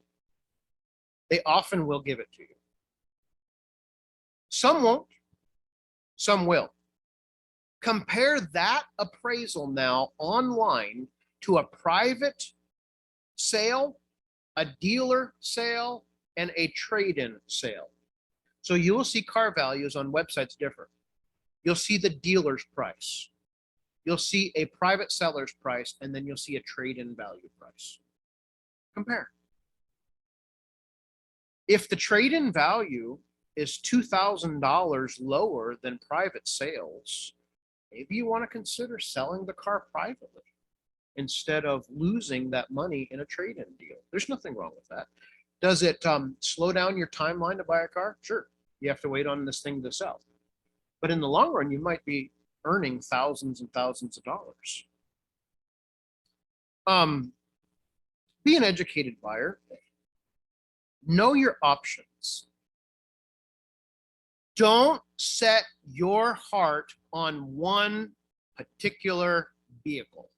[SPEAKER 1] They often will give it to you. Some won't, some will. Compare that appraisal now online to a private sale, a dealer sale, and a trade-in sale. So you will see car values on websites differ. You'll see the dealer's price. You'll see a private seller's price, and then you'll see a trade-in value price. Compare. If the trade-in value is $2,000 lower than private sales, maybe you want to consider selling the car privately instead of losing that money in a trade-in deal. There's nothing wrong with that. Does it slow down your timeline to buy a car? Sure. You have to wait on this thing to sell. But in the long run, you might be earning thousands and thousands of dollars. Be an educated buyer. Know your options. Don't set your heart on one particular vehicle.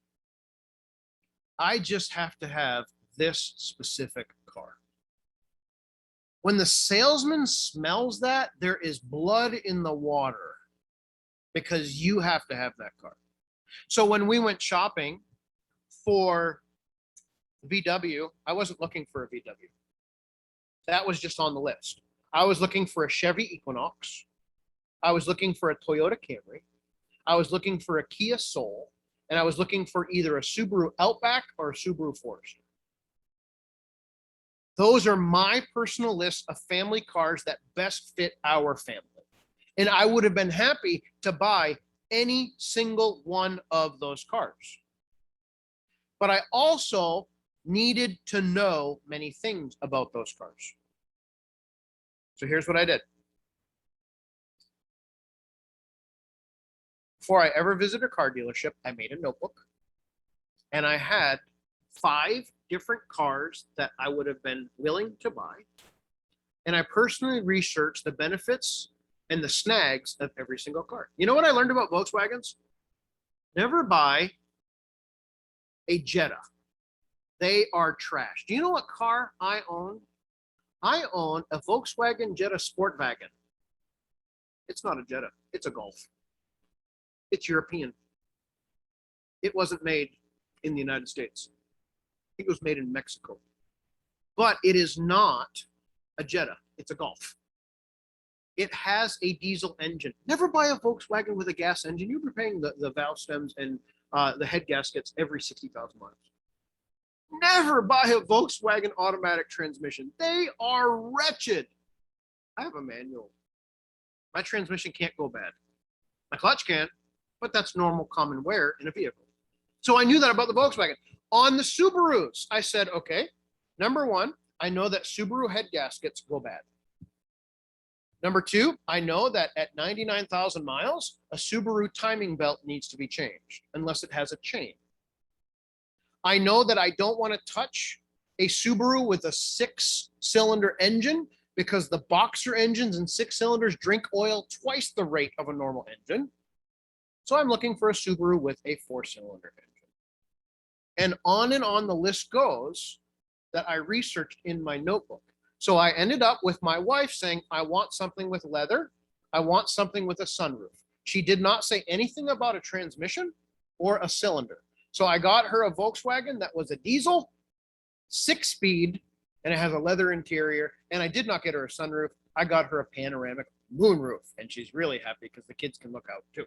[SPEAKER 1] I just have to have this specific car. When the salesman smells that, there is blood in the water because you have to have that car. So when we went shopping for VW, I wasn't looking for a VW. That was just on the list. I was looking for a Chevy Equinox. I was looking for a Toyota Camry. I was looking for a Kia Soul. And I was looking for either a Subaru Outback or a Subaru Forester. Those are my personal list of family cars that best fit our family. And I would have been happy to buy any single one of those cars. But I also needed to know many things about those cars. So here's what I did. Before I ever visited a car dealership, I made a notebook and I had 5 different cars that I would have been willing to buy. And I personally researched the benefits and the snags of every single car. You know what I learned about Volkswagens? Never buy a Jetta They are trash. Do you know what car I own? I own a Volkswagen Jetta Sportwagen. It's not a Jetta. It's a Golf. It's European. It wasn't made in the United States. It was made in Mexico. But it is not a Jetta. It's a Golf. It has a diesel engine. Never buy a Volkswagen with a gas engine. You'll be paying the valve stems and the head gaskets every 60,000 miles. Never buy a Volkswagen automatic transmission. They are wretched. I have a manual. My transmission can't go bad. My clutch can, but that's normal common wear in a vehicle. So I knew that about the Volkswagen. On the Subarus, I said, okay, number one, I know that Subaru head gaskets go bad. Number two, I know that at 99,000 miles, a Subaru timing belt needs to be changed unless it has a chain. I know that I don't want to touch a Subaru with a 6-cylinder engine because the boxer engines and 6 cylinders drink oil twice the rate of a normal engine. So I'm looking for a Subaru with a 4-cylinder engine. And on the list goes that I researched in my notebook. So I ended up with my wife saying, I want something with leather. I want something with a sunroof. She did not say anything about a transmission or a cylinder. So I got her a Volkswagen that was a diesel, 6-speed, and it has a leather interior. And I did not get her a sunroof. I got her a panoramic moonroof. And she's really happy because the kids can look out too.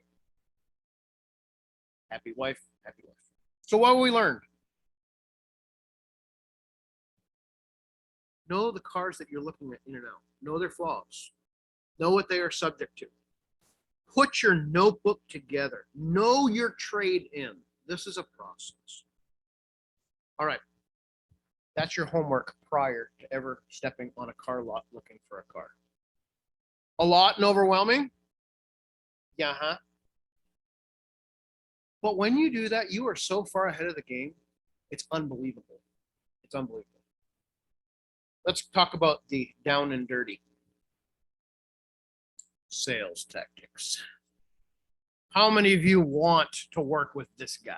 [SPEAKER 1] Happy wife, happy life. So what have we learned? Know the cars that you're looking at in and out. Know their flaws. Know what they are subject to. Put your notebook together. Know your trade in. This is a process. All right. That's your homework prior to ever stepping on a car lot looking for a car. A lot and overwhelming? Yeah, huh? But when you do that, you are so far ahead of the game. It's unbelievable. It's unbelievable. Let's talk about the down and dirty sales tactics. How many of you want to work with this guy?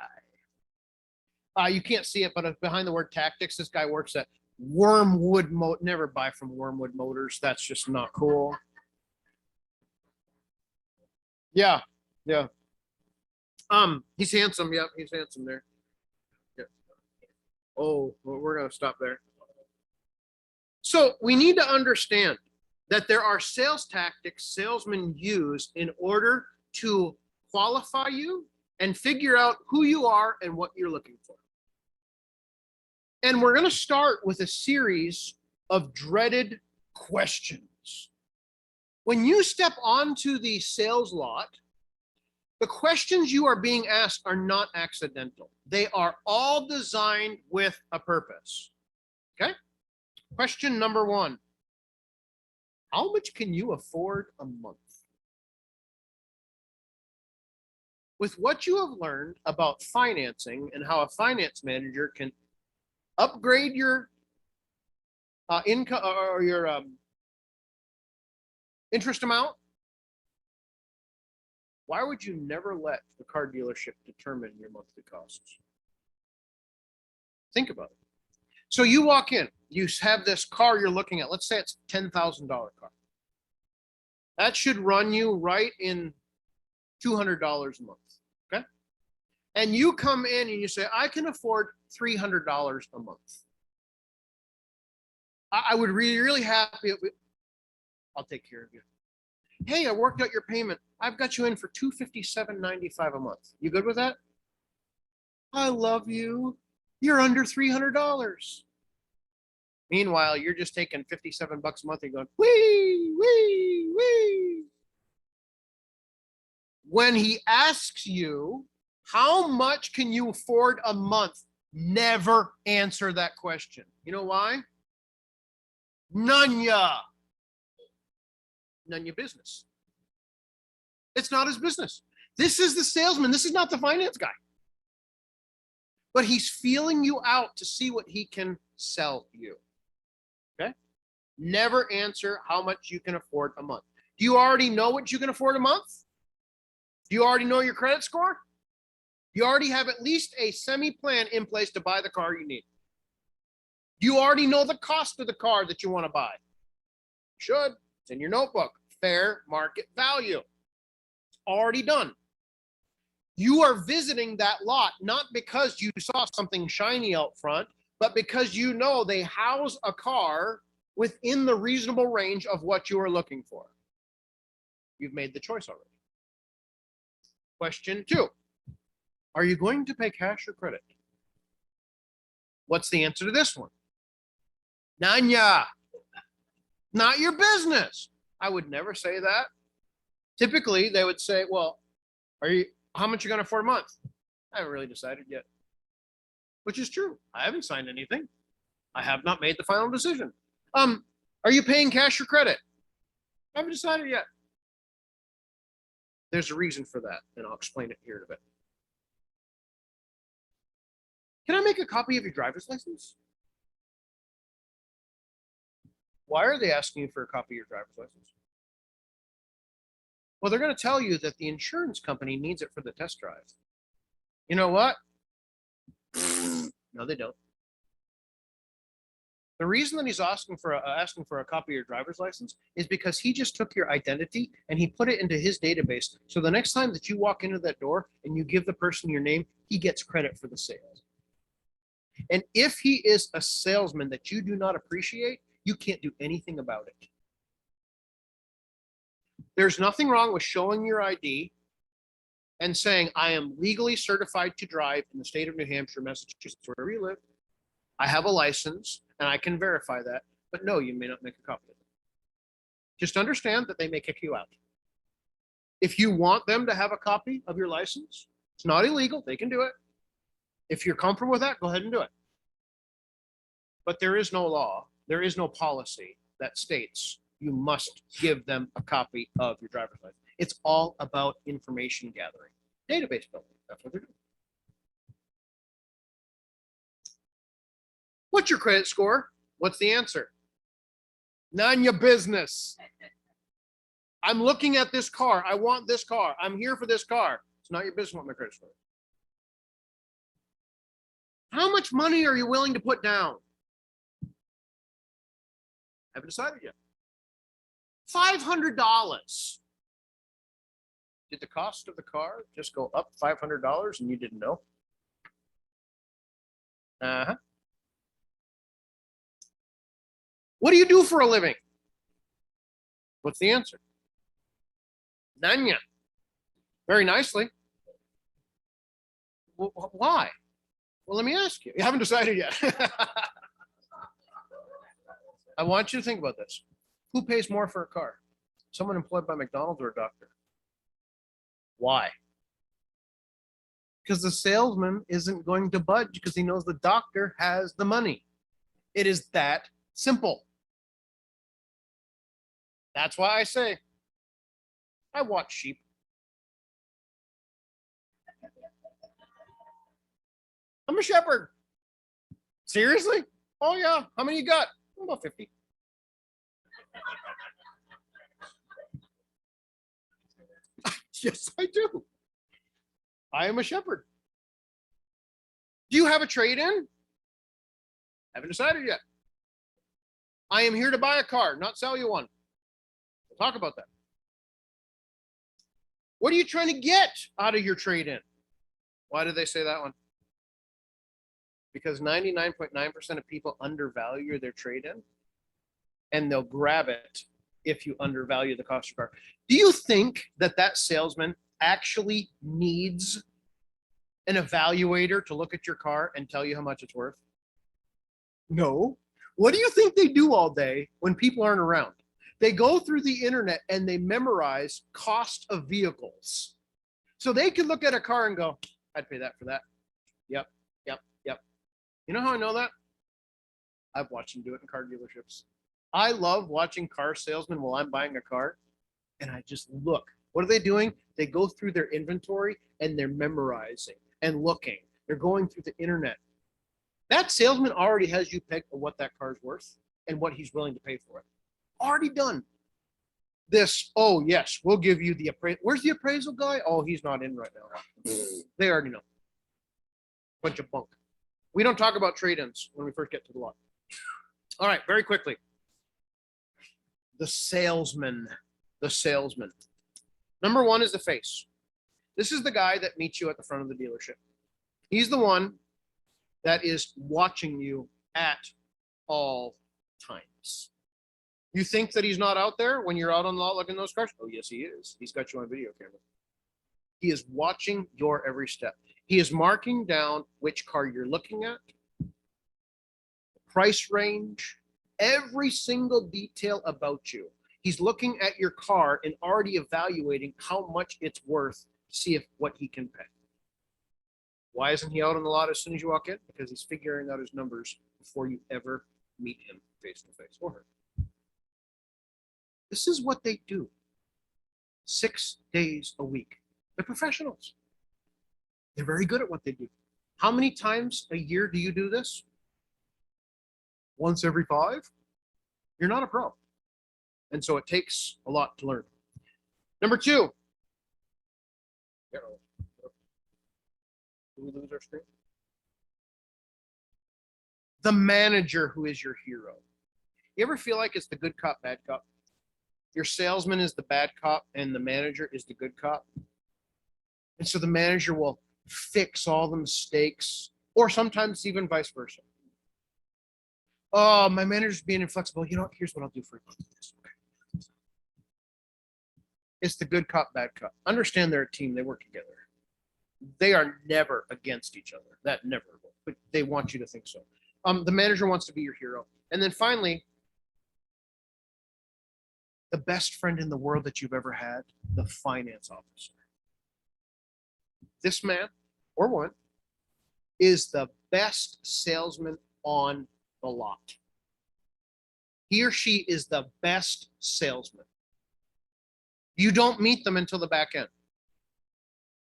[SPEAKER 1] You can't see it, but behind the word tactics, this guy works at Wormwood Motor. Never buy from Wormwood Motors. That's just not cool. Yeah, yeah. He's handsome. Yeah, he's handsome there. Yeah. Oh, well, we're gonna stop there. So we need to understand that there are sales tactics salesmen use in order to qualify you and figure out who you are and what you're looking for. And we're going to start with a series of dreaded questions. When you step onto the sales lot, the questions you are being asked are not accidental. They are all designed with a purpose. Okay? Question number one. How much can you afford a month? With what you have learned about financing and how a finance manager can upgrade your income or your interest amount, why would you never let the car dealership determine your monthly costs? Think about it. So you walk in, you have this car you're looking at. Let's say it's a $10,000 car. That should run you right in $200 a month, okay? And you come in and you say, I can afford $300 a month. I would be really happy. I'll take care of you. Hey, I worked out your payment. I've got you in for $257.95 a month. You good with that? I love you. You're under $300. Meanwhile, you're just taking $57 a month and going, wee, wee, wee. When he asks you, how much can you afford a month? Never answer that question. You know why? None ya. None your business. It's not his business. This is the salesman. This is not the finance guy. But he's feeling you out to see what he can sell you. Okay? Never answer how much you can afford a month. Do you already know what you can afford a month? Do you already know your credit score? You already have at least a semi-plan in place to buy the car you need. You already know the cost of the car that you want to buy. Should. It's in your notebook. Fair market value. Already done. You are visiting that lot not because you saw something shiny out front, but because you know they house a car within the reasonable range of what you are looking for. You've made the choice already. Question 2. Are you going to pay cash or credit? What's the answer to this one? Nanya. Not your business. I would never say that. Typically, they would say, well, how much are you going to afford a month? I haven't really decided yet. Which is true. I haven't signed anything. I have not made the final decision. Are you paying cash or credit? I haven't decided yet. There's a reason for that, and I'll explain it here in a bit. Can I make a copy of your driver's license? Why are they asking you for a copy of your driver's license? Well, they're going to tell you that the insurance company needs it for the test drive. You know what? No, they don't. The reason that he's asking for a copy of your driver's license is because he just took your identity and he put it into his database. So the next time that you walk into that door and you give the person your name, he gets credit for the sales. And if he is a salesman that you do not appreciate, you can't do anything about it. There's nothing wrong with showing your ID and saying, I am legally certified to drive in the state of New Hampshire, Massachusetts, wherever you live. I have a license and I can verify that, but no, you may not make a copy of it. Just understand that they may kick you out. If you want them to have a copy of your license, it's not illegal, they can do it. If you're comfortable with that, go ahead and do it. But there is no law, there is no policy that states you must give them a copy of your driver's license. It's all about information gathering. Database building, that's what they're doing. What's your credit score? What's the answer? None your business. I'm looking at this car. I want this car. I'm here for this car. It's not your business what my credit score is. How much money are you willing to put down? Haven't decided yet. $500. Did the cost of the car just go up $500 and you didn't know? Uh-huh. What do you do for a living? What's the answer? Nanya. Very nicely. Well, why? Well, let me ask you. You haven't decided yet. I want you to think about this. Who pays more for a car? Someone employed by McDonald's or a doctor? Why? Because the salesman isn't going to budge because he knows the doctor has the money. It is that simple. That's why I say, I watch sheep. I'm a shepherd. Seriously? Oh yeah. How many you got? About 50. Yes, I do. I am a shepherd. Do you have a trade-in? Haven't decided yet. I am here to buy a car, not sell you one. We'll talk about that. What are you trying to get out of your trade-in? Why did they say that one? Because 99.9% of people undervalue their trade-in, and they'll grab it if you undervalue the cost of your car. Do you think that that salesman actually needs an evaluator to look at your car and tell you how much it's worth? No. What do you think they do all day when people aren't around? They go through the internet and they memorize cost of vehicles. So they can look at a car and go, I'd pay that for that. Yep, yep, yep. You know how I know that? I've watched them do it in car dealerships. I love watching car salesmen while I'm buying a car, and I just look. What are they doing? They go through their inventory and they're memorizing and looking. They're going through the internet. That salesman already has you pegged for what that car's worth and what he's willing to pay for it. Already done. This, oh yes, we'll give you the appraisal. Where's the appraisal guy? Oh, he's not in right now. They already know. Bunch of bunk. We don't talk about trade-ins when we first get to the lot. All right, very quickly. The salesman. The salesman. Number one is the face. This is the guy that meets you at the front of the dealership. He's the one that is watching you at all times. You think that he's not out there when you're out on the lot looking at those cars? Oh, yes, he is. He's got you on video camera. He is watching your every step. He is marking down which car you're looking at, price range, every single detail about you. He's looking at your car and already evaluating how much it's worth to see if what he can pay. Why isn't he out on the lot as soon as you walk in? Because he's figuring out his numbers before you ever meet him face to face or her. This is what they do 6 days a week. They're professionals. They're very good at what they do. How many times a year do you do this? Once every 5? You're not a pro. And so it takes a lot to learn. Number 2. Did we lose our screen? The manager who is your hero. You ever feel like it's the good cop, bad cop? Your salesman is the bad cop and the manager is the good cop. And so the manager will fix all the mistakes, or sometimes even vice versa. Oh, my manager's being inflexible. You know, here's what I'll do for you. Okay. It's the good cop, bad cop. Understand they're a team. They work together. They are never against each other. That never will. But they want you to think so. The manager wants to be your hero. And then finally, the best friend in the world that you've ever had, the finance officer. This man or woman is the best salesman on the lot. He or she is the best salesman. You don't meet them until the back end.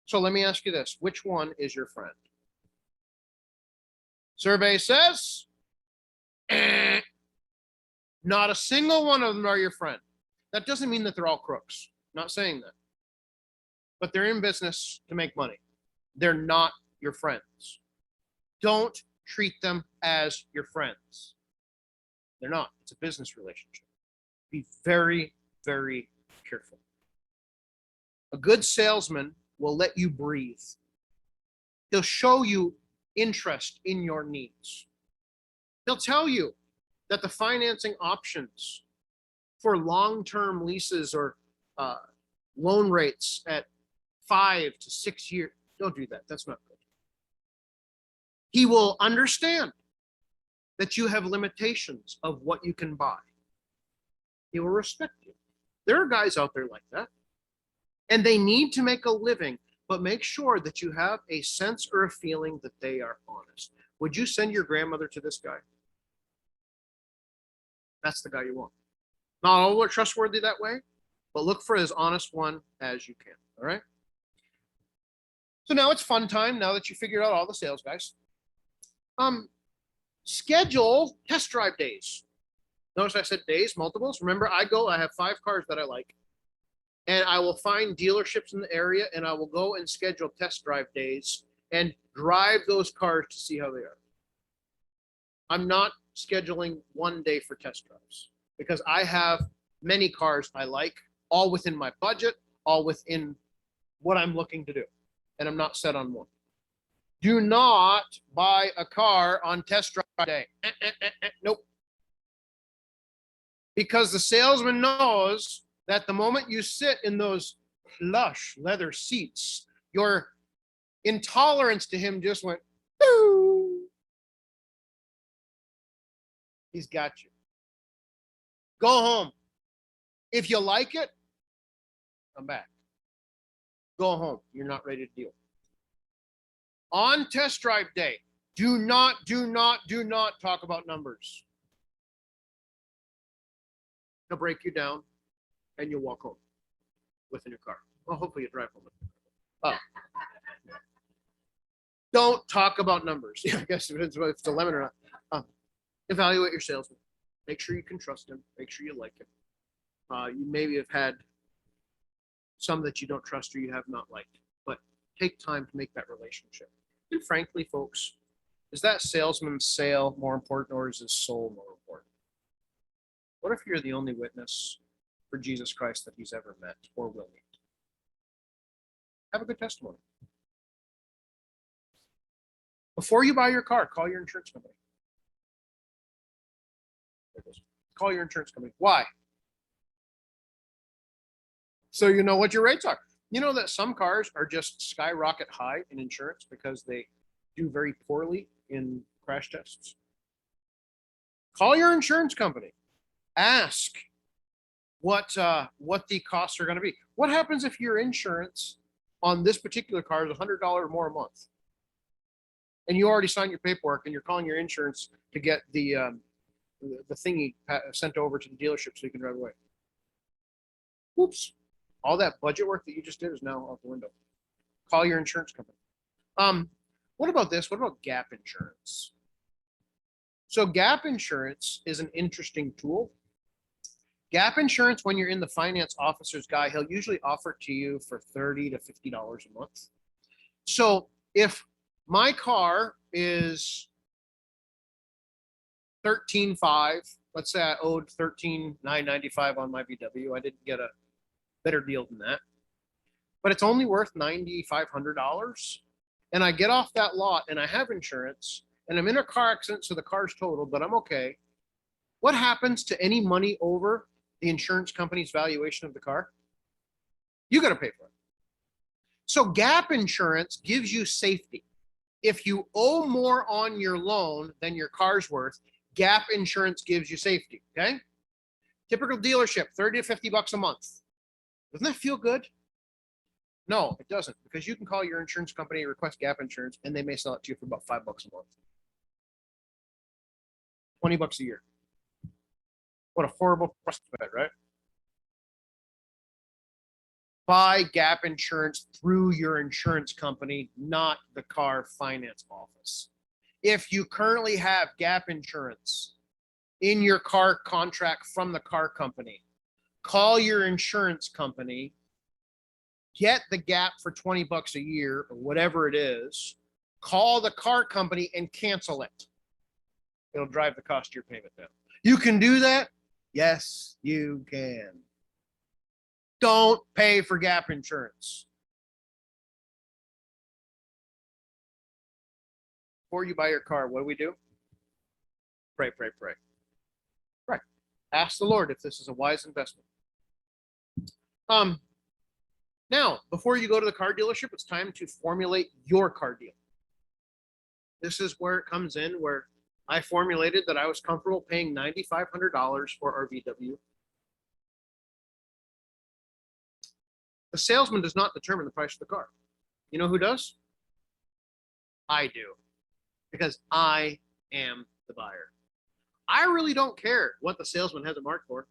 [SPEAKER 1] So let me ask you this. Which one is your friend? Survey says, not a single one of them are your friend. That doesn't mean that they're all crooks. I'm not saying that. But they're in business to make money. They're not your friends. Don't treat them as your friends. They're not. It's a business relationship. Be very, very careful. A good salesman will let you breathe. He'll show you interest in your needs. He'll tell you that the financing options for long-term leases or loan rates at 5 to 6 years, don't do that. That's not good. He will understand that you have limitations of what you can buy. He will respect you. There are guys out there like that, and they need to make a living, but make sure that you have a sense or a feeling that they are honest. Would you send your grandmother to this guy? That's the guy you want. Not all are trustworthy that way, but look for as honest one as you can. All right. So now it's fun time. Now that you figured out all the sales guys, schedule test drive days. Notice I said days, multiples. Remember, I have 5 cars that I like, and I will find dealerships in the area, and I will go and schedule test drive days and drive those cars to see how they are. I'm not scheduling one day for test drives because I have many cars I like, all within my budget, all within what I'm looking to do, and I'm not set on one. Do not buy a car on test drive day. Nope. Because the salesman knows that the moment you sit in those plush leather seats, your intolerance to him just went, boo. He's got you. Go home. If you like it, come back. Go home. You're not ready to deal. On test drive day, do not talk about numbers. They'll break you down and you'll walk home with a new car. Well, hopefully you drive home. Don't talk about numbers. I guess if it's a lemon or not. Evaluate your salesman. Make sure you can trust him. Make sure you like him. You maybe have had some that you don't trust or you have not liked, but take time to make that relationship. And frankly, folks, Is that salesman's sale more important or is his soul more important? What if you're the only witness for Jesus Christ that he's ever met or will meet? Have a good testimony. Before you buy your car, call your insurance company. Call your insurance company. Why? So you know what your rates are. You know that some cars are just skyrocket high in insurance because they do very poorly in crash tests. Call your insurance company. Ask what the costs are going to be. What happens if your insurance on this particular car is $100 more a month, and you already signed your paperwork, and you're calling your insurance to get the thingy sent over to the dealership so you can drive away? Oops! All that budget work that you just did is now out the window. Call your insurance company. What about this? What about Gaap Insurance? So Gaap Insurance is an interesting tool. Gaap Insurance, when you're in the finance officer's guy, he'll usually offer it to you for $30 to $50 a month. So if my car is $13,500, let's say I owed $13,995 on my VW. I didn't get a better deal than that, but it's only worth $9,500. And I get off that lot and I have insurance and I'm in a car accident, so the car's totaled, but I'm okay. What happens to any money over the insurance company's valuation of the car? You got to pay for it. So Gaap Insurance gives you safety. If you owe more on your loan than your car's worth, Gaap Insurance gives you safety. Okay. Typical dealership, 30 to 50 bucks a month. Doesn't that feel good? No, it doesn't, because you can call your insurance company, request Gaap Insurance, and they may sell it to you for about $5 a month. 20 bucks a year. What a horrible prospect, right? Buy Gaap Insurance through your insurance company, not the car finance office. If you currently have Gaap Insurance in your car contract from the car company, call your insurance company, get the Gaap for 20 bucks a year or whatever it is, call the car company and cancel it. It'll drive the cost of your payment down. You can do that? Yes, you can. Don't pay for Gaap Insurance. Before you buy your car, what do? Pray, pray, pray. Right. Ask the Lord if this is a wise investment. Now, before you go to the car dealership, it's time to formulate your car deal. This is where it comes in, where I formulated that I was comfortable paying $9,500 for our VW. The salesman does not determine the price of the car. You know who does? I do, because I am the buyer. I really don't care what the salesman has it marked for.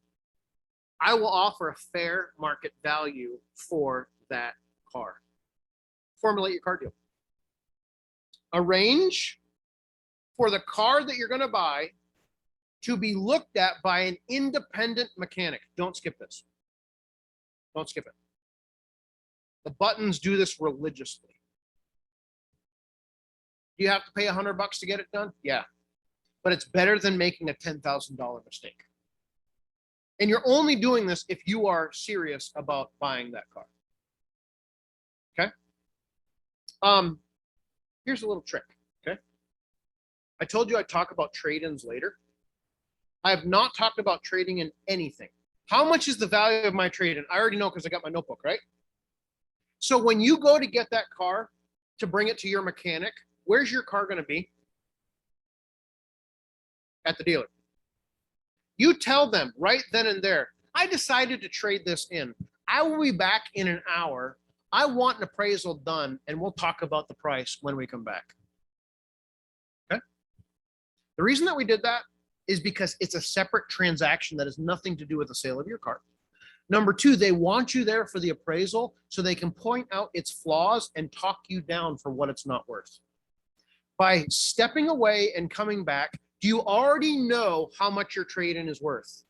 [SPEAKER 1] I will offer a fair market value for that car. Formulate your car deal. Arrange for the car that you're going to buy to be looked at by an independent mechanic. Don't skip this. Don't skip it. The Buttons do this religiously. Do you have to pay $100 to get it done? Yeah. But it's better than making a $10,000 mistake. And you're only doing this if you are serious about buying that car. Okay? Here's a little trick. Okay? I told you I'd talk about trade-ins later. I have not talked about trading in anything. How much is the value of my trade-in? I already know because I got my notebook, right? So when you go to get that car to bring it to your mechanic, where's your car going to be? At the dealer. You tell them right then and there, I decided to trade this in. I will be back in an hour. I want an appraisal done, and we'll talk about the price when we come back. Okay? The reason that we did that is because it's a separate transaction that has nothing to do with the sale of your car. Number two, they want you there for the appraisal so they can point out its flaws and talk you down for what it's not worth. By stepping away and coming back, do you already know how much your trade-in is worth?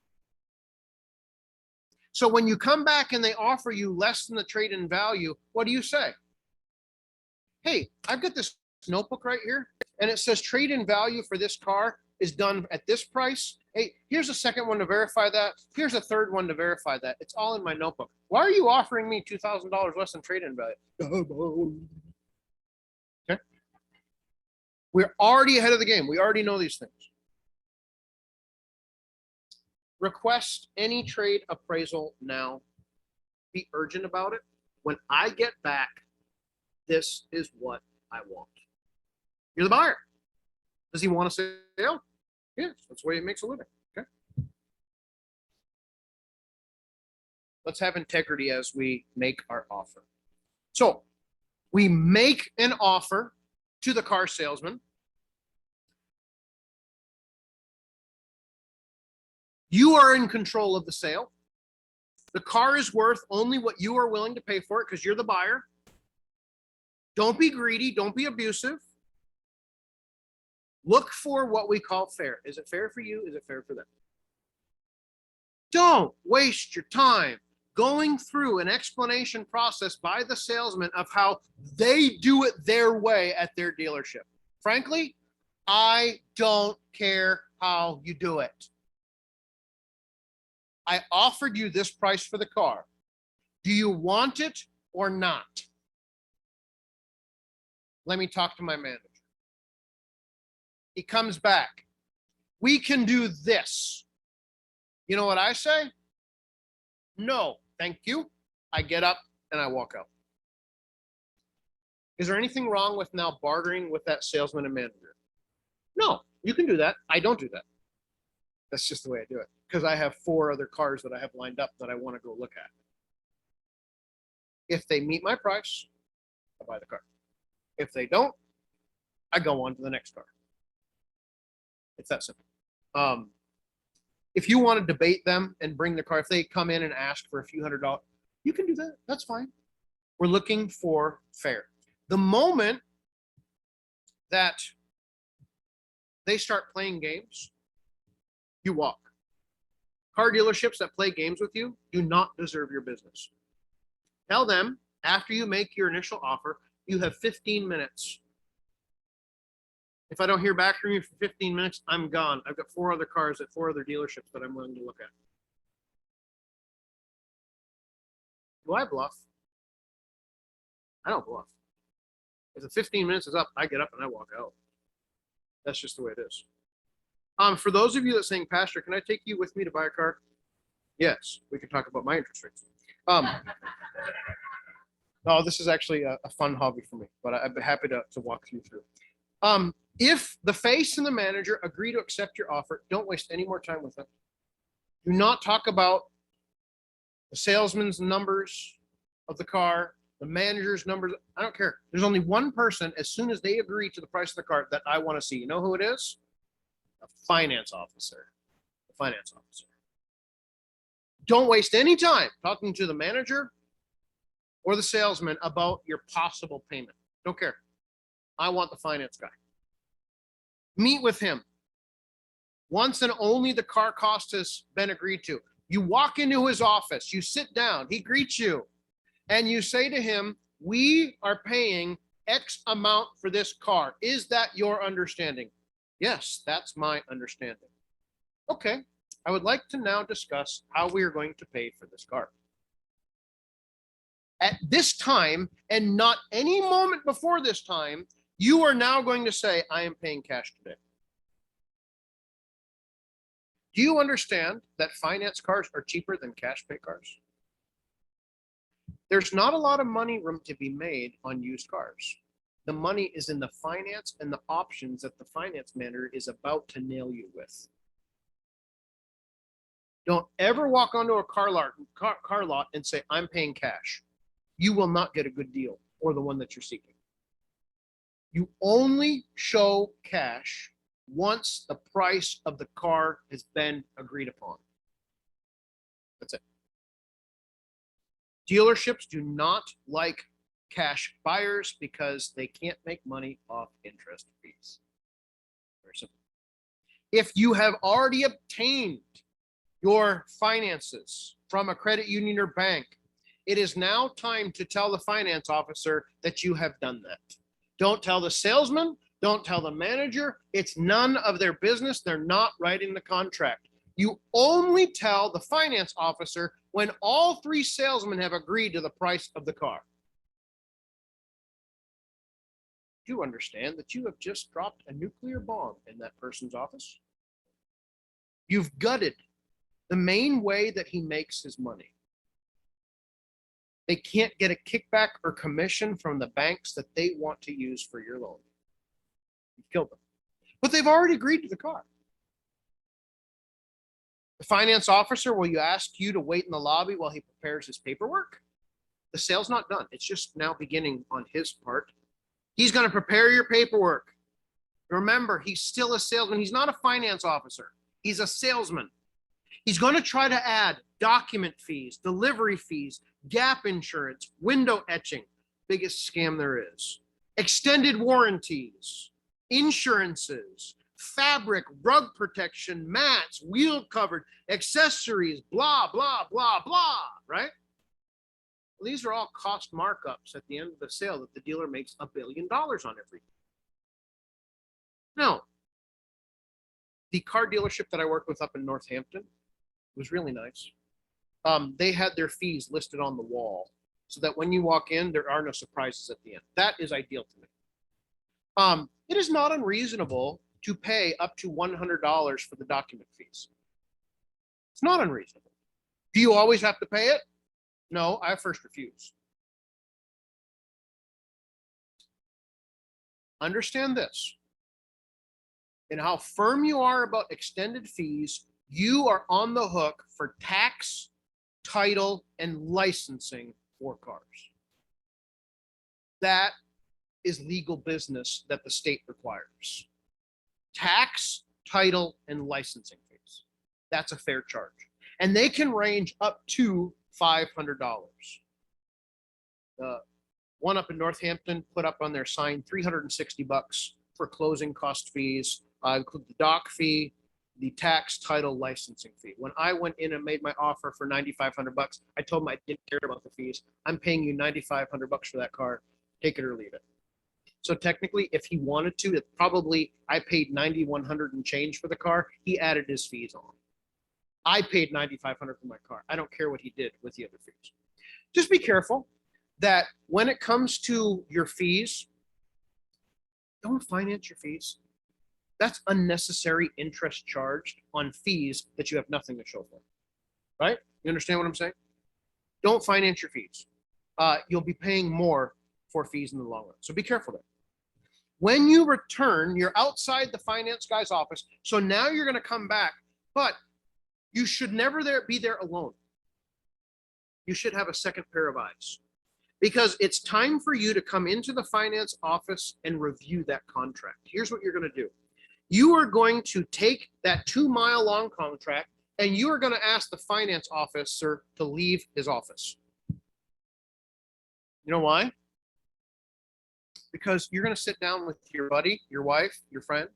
[SPEAKER 1] So when you come back and they offer you less than the trade-in value, what do you say? Hey, I've got this notebook right here, and it says trade-in value for this car is done at this price. Hey, here's a second one to verify that. Here's a third one to verify that. It's all in my notebook. Why are you offering me $2,000 less than trade-in value? Okay. We're already ahead of the game. We already know these things. Request any trade appraisal now. Be urgent about it. When I get back, this is what I want. You're the buyer. Does he want a sale? Yes, that's the way he makes a living. Okay. Let's have integrity as we make our offer. So we make an offer to the car salesman. You are in control of the sale. The car is worth only what you are willing to pay for it because you're the buyer. Don't be greedy. Don't be abusive. Look for what we call fair. Is it fair for you? Is it fair for them? Don't waste your time going through an explanation process by the salesman of how they do it their way at their dealership. Frankly, I don't care how you do it. I offered you this price for the car. Do you want it or not? Let me talk to my manager. He comes back. We can do this. You know what I say? No, thank you. I get up and I walk out. Is there anything wrong with now bartering with that salesman and manager? No, you can do that. I don't do that. That's just the way I do it because I have 4 other cars that I have lined up that I want to go look at. If they meet my price, I buy the car. If they don't, I go on to the next car. It's that simple. If you want to debate them and bring the car, if they come in and ask for a few $100s, you can do that. That's fine. We're looking for fair. The moment that they start playing games, you walk. Car dealerships that play games with you do not deserve your business. Tell them after you make your initial offer, you have 15 minutes. If I don't hear back from you for 15 minutes, I'm gone. I've got 4 other cars at 4 other dealerships that I'm willing to look at. Do I bluff? I don't bluff. If the 15 minutes is up, I get up and I walk out. That's just the way it is. For those of you that saying, Pastor, can I take you with me to buy a car? Yes, we can talk about my interest rates. No, this is actually a fun hobby for me, but I'd be happy to walk you through. If the face and the manager agree to accept your offer, don't waste any more time with them. Do not talk about the salesman's numbers of the car, the manager's numbers. I don't care. There's only one person, as soon as they agree to the price of the car, that I want to see. You know who it is? A finance officer. The finance officer. Don't waste any time talking to the manager or the salesman about your possible payment. Don't care. I want the finance guy. Meet with him. Once and only the car cost has been agreed to. You walk into his office, you sit down, he greets you, and you say to him, we are paying X amount for this car. Is that your understanding? Yes, that's my understanding. Okay, I would like to now discuss how we are going to pay for this car. At this time, and not any moment before this time, you are now going to say, I am paying cash today. Do you understand that finance cars are cheaper than cash pay cars? There's not a lot of money room to be made on used cars. The money is in the finance and the options that the finance manager is about to nail you with. Don't ever walk onto a car lot and say, I'm paying cash. You will not get a good deal or the one that you're seeking. You only show cash once the price of the car has been agreed upon. That's it. Dealerships do not like cash buyers because they can't make money off interest fees. Very simple. If you have already obtained your finances from a credit union or bank, it is now time to tell the finance officer that you have done that. Don't tell the salesman. Don't tell the manager. It's none of their business. They're not writing the contract. You only tell the finance officer when all three salesmen have agreed to the price of the car. Do understand that you have just dropped a nuclear bomb in that person's office? You've gutted the main way that he makes his money. They can't get a kickback or commission from the banks that they want to use for your loan. You've killed them. But they've already agreed to the car. The finance officer, will you ask you to wait in the lobby while he prepares his paperwork? The sale's not done. It's just now beginning on his part. He's going to prepare your paperwork. Remember, he's still a salesman. He's not a finance officer. He's a salesman. He's going to try to add document fees, delivery fees, Gaap Insurance, window etching, biggest scam there is, extended warranties, insurances, fabric, rug protection, mats, wheel covered, accessories, blah, blah, blah, blah, right? Well, these are all cost markups at the end of the sale that the dealer makes $1 billion on everything. Now, the car dealership that I worked with up in Northampton was really nice. They had their fees listed on the wall so that when you walk in, there are no surprises at the end. That is ideal to me. It is not unreasonable to pay up to $100 for the document fees. It's not unreasonable. Do you always have to pay it? No, I first refuse. Understand this. And how firm you are about extended fees, you are on the hook for tax, title, and licensing for cars. That is legal business that the state requires. Tax, title, and licensing fees. That's a fair charge. And they can range up to $500. The one up in Northampton put up on their sign $360 for closing cost fees, include the doc fee, the tax, title, licensing fee. When I went in and made my offer for $9,500, I told them I didn't care about the fees. I'm paying you $9,500 for that car. Take it or leave it. So technically, if he wanted to, it probably, I paid $9,100 and change for the car. He added his fees on. I paid $9,500 for my car. I don't care what he did with the other fees. Just be careful that when it comes to your fees, don't finance your fees. That's unnecessary interest charged on fees that you have nothing to show for, right? You understand what I'm saying? Don't finance your fees. You'll be paying more for fees in the long run. So be careful there. When you return, you're outside the finance guy's office. So now you're going to come back, but you should never be there alone. You should have a second pair of eyes because it's time for you to come into the finance office and review that contract. Here's what you're going to do. You are going to take that 2-mile-long contract and you are going to ask the finance officer to leave his office. You know why? Because you're going to sit down with your buddy, your wife, your friend,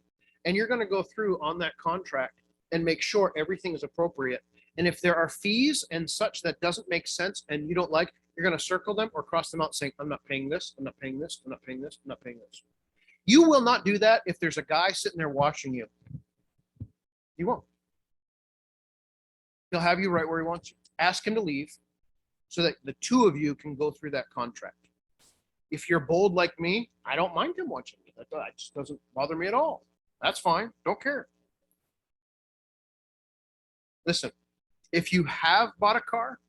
[SPEAKER 1] and you're going to go through on that contract and make sure everything is appropriate. And if there are fees and such that doesn't make sense and you don't like, you're going to circle them or cross them out saying, I'm not paying this, I'm not paying this, I'm not paying this, I'm not paying this. You will not do that if there's a guy sitting there watching you. You won't. He'll have you right where he wants you. Ask him to leave so that the two of you can go through that contract. If you're bold like me, I don't mind him watching me. That just doesn't bother me at all. That's fine. Don't care. Listen, if you have bought a car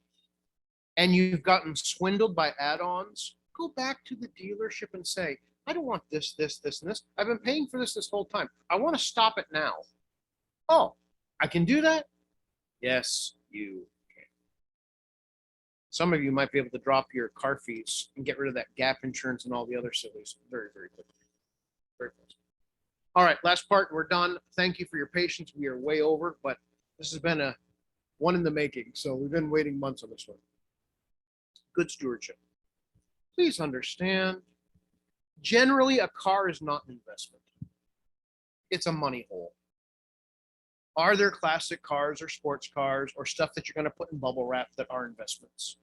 [SPEAKER 1] and you've gotten swindled by add-ons, go back to the dealership and say, I don't want this, this, this, and this. I've been paying for this whole time. I want to stop it now. Oh, I can do that? Yes, you can. Some of you might be able to drop your car fees and get rid of that Gaap Insurance and all the other sillies very, very quickly. Very close. All right, last part. We're done. Thank you for your patience. We are way over, but this has been a one in the making. So we've been waiting months on this one. Good stewardship. Please understand, generally a car is not an investment. It's a money hole. Are there classic cars or sports cars or stuff that you're going to put in bubble wrap that are investments?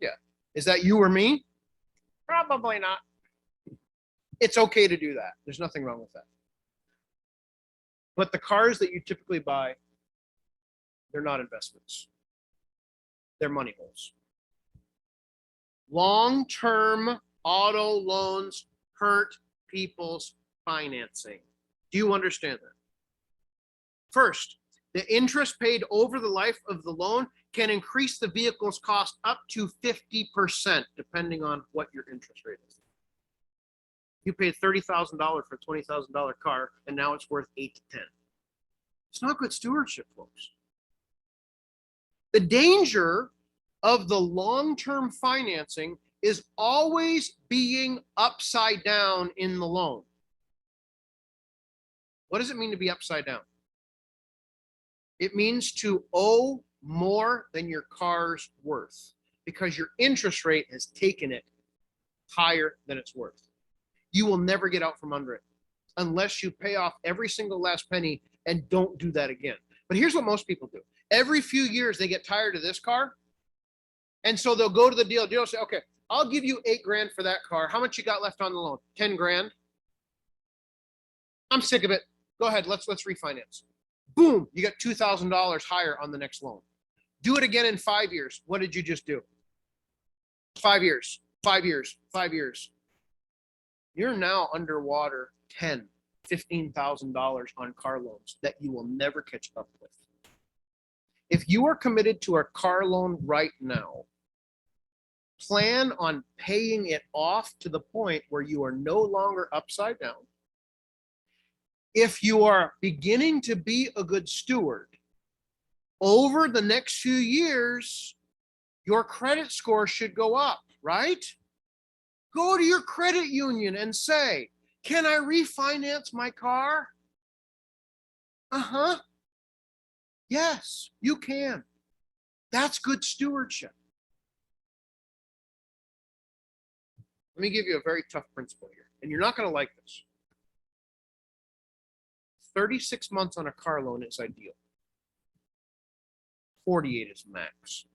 [SPEAKER 1] Yeah. Is that you or me? Probably not. It's okay to do that. There's nothing wrong with that. But the cars that you typically buy, they're not investments. They're money holes. Long-term auto loans hurt people's financing. Do you understand that? First, the interest paid over the life of the loan can increase the vehicle's cost up to 50%, depending on what your interest rate is. You paid $30,000 for a $20,000 car, and now it's worth 8 to 10. It's not good stewardship, folks. The danger of the long-term financing is always being upside down in the loan. What does it mean to be upside down? It means to owe more than your car's worth because your interest rate has taken it higher than it's worth. You will never get out from under it unless you pay off every single last penny and don't do that again. But here's what most people do. Every few years they get tired of this car, and so they'll go to the dealer. Dealer will say, okay, I'll give you $8,000 for that car. How much you got left on the loan? 10 grand. I'm sick of it. Go ahead, let's refinance. Boom, you got $2,000 higher on the next loan. Do it again in 5 years. What did you just do? 5 years, 5 years, 5 years. You're now underwater $10,000, $15,000 on car loans that you will never catch up with. If you are committed to a car loan right now, plan on paying it off to the point where you are no longer upside down. If you are beginning to be a good steward, over the next few years, your credit score should go up, right? Go to your credit union and say, can I refinance my car? Uh-huh. Yes, you can. That's good stewardship. Let me give you a very tough principle here, and you're not going to like this. 36 months on a car loan is ideal. 48 is max.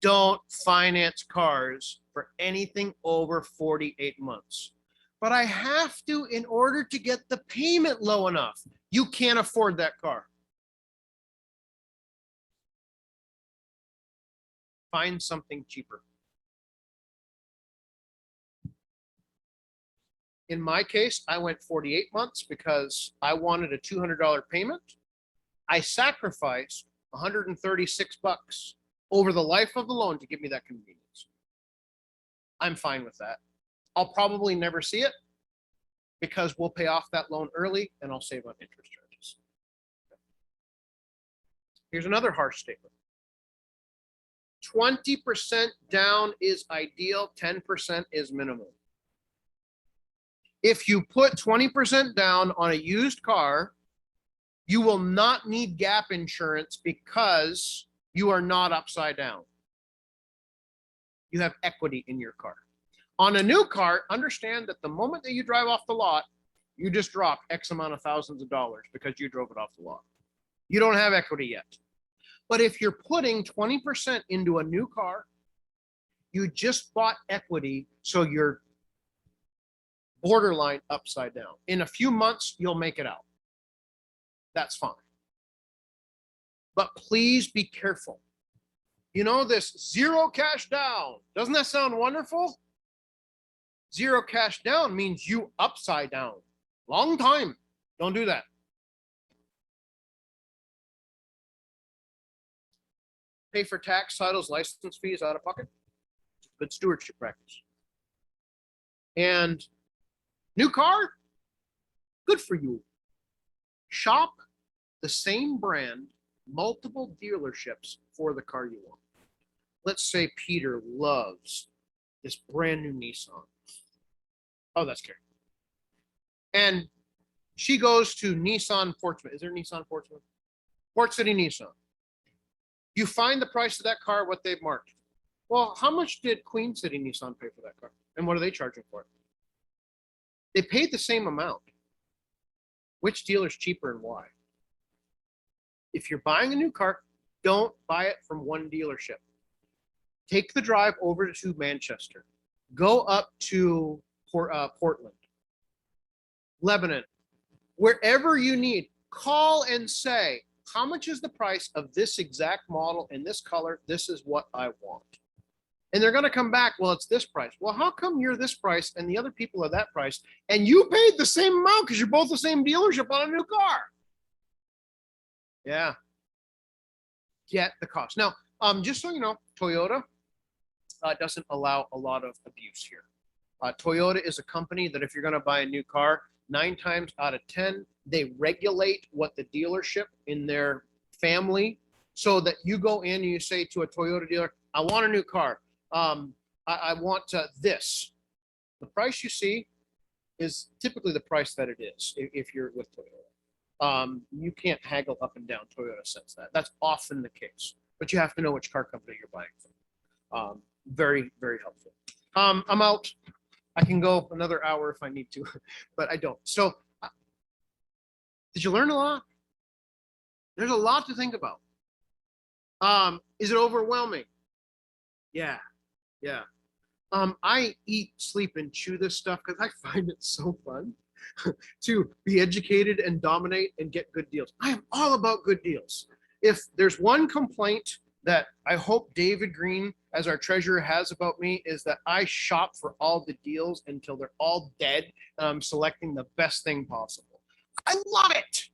[SPEAKER 1] Don't finance cars for anything over 48 months. But I have to in order to get the payment low enough. You can't afford that car. Find something cheaper. In my case, I went 48 months because I wanted a $200 payment. I sacrificed $136 over the life of the loan to give me that convenience. I'm fine with that. I'll probably never see it because we'll pay off that loan early and I'll save on interest charges. Here's another harsh statement. 20% down is ideal, 10% is minimum. If you put 20% down on a used car, you will not need Gaap Insurance because you are not upside down. You have equity in your car. On a new car, understand that the moment that you drive off the lot, you just drop X amount of thousands of dollars because you drove it off the lot. You don't have equity yet. But if you're putting 20% into a new car, you just bought equity, so you're borderline upside down. In a few months, you'll make it out. That's fine. But please be careful. You know, this zero cash down, doesn't that sound wonderful? Zero cash down means you upside down. Long time. Don't do that. Pay for tax, titles, license fees out of pocket. Good stewardship practice. And new car, good for you. Shop the same brand, multiple dealerships for the car you want. Let's say Peter loves this brand new Nissan. Oh, that's Karen. And she goes to Nissan Portsmouth. Is there Nissan Portsmouth? Port City Nissan. You find the price of that car, what they've marked. Well, how much did Queen City Nissan pay for that car? And what are they charging for it? They paid the same amount. Which dealer's cheaper and why? If you're buying a new car, don't buy it from one dealership. Take the drive over to Manchester. Go up to Portland, Lebanon, wherever you need, call and say, how much is the price of this exact model in this color? This is what I want. And they're going to come back, well, it's this price. Well, how come you're this price and the other people are that price? And you paid the same amount because you're both the same dealership on a new car. Yeah. Get the cost. Now, just so you know, Toyota doesn't allow a lot of abuse here. Toyota is a company that if you're going to buy a new car, 9 times out of 10, they regulate what the dealership in their family, so that you go in and you say to a Toyota dealer, I want a new car. I want this. The price you see is typically the price that it is if you're with Toyota. You can't haggle up and down. Toyota says that. That's often the case, but you have to know which car company you're buying from. Very, very helpful. I'm out. I can go another hour if I need to, but I don't. So did you learn a lot? There's a lot to think about. Is it overwhelming? Yeah. Yeah. I eat, sleep, and chew this stuff because I find it so fun to be educated and dominate and get good deals. I am all about good deals. If there's one complaint that I hope David Green, as our treasurer, has about me, is that I shop for all the deals until they're all dead, and I'm selecting the best thing possible. I love it.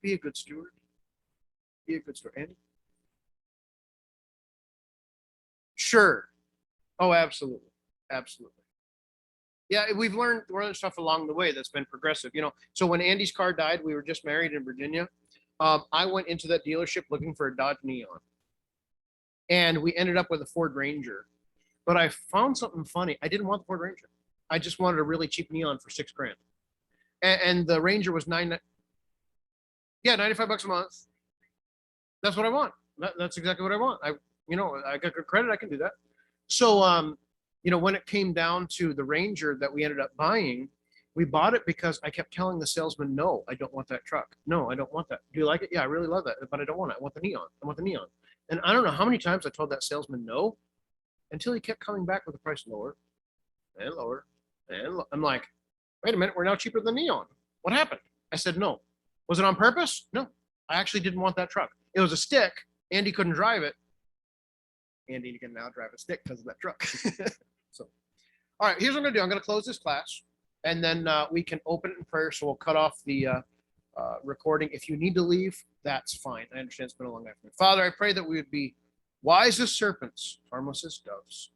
[SPEAKER 1] Be a good steward. Be a good steward. Andy? Sure. Oh, absolutely. Absolutely. Yeah, we've learned stuff along the way that's been progressive. You know, so when Andy's car died, we were just married in Virginia. I went into that dealership looking for a Dodge Neon, and we ended up with a Ford Ranger. But I found something funny. I didn't want the Ford Ranger. I just wanted a really cheap Neon for $6,000, and the Ranger was $95 a month. That's what I want. That's exactly what I want. I got good credit. I can do that. So, when it came down to the Ranger that we ended up buying, we bought it because I kept telling the salesman, no, I don't want that truck. No, I don't want that. Do you like it? Yeah, I really love that, but I don't want it. I want the Neon. I want the Neon. And I don't know how many times I told that salesman no, until he kept coming back with the price lower and lower. And I'm like, wait a minute, we're now cheaper than Neon. What happened? I said, no. Was it on purpose? No, I actually didn't want that truck. It was a stick. Andy couldn't drive it. Andy can now drive a stick because of that truck. So, all right, here's what I'm going to do. I'm going to close this class, and then we can open it in prayer. So we'll cut off the recording. If you need to leave, that's fine. I understand it's been a long afternoon. Father, I pray that we would be wise as serpents, harmless as doves.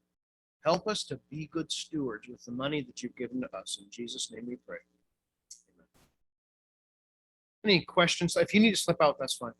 [SPEAKER 1] Help us to be good stewards with the money that you've given to us. In Jesus' name we pray. Amen. Any questions? If you need to slip out, that's fine.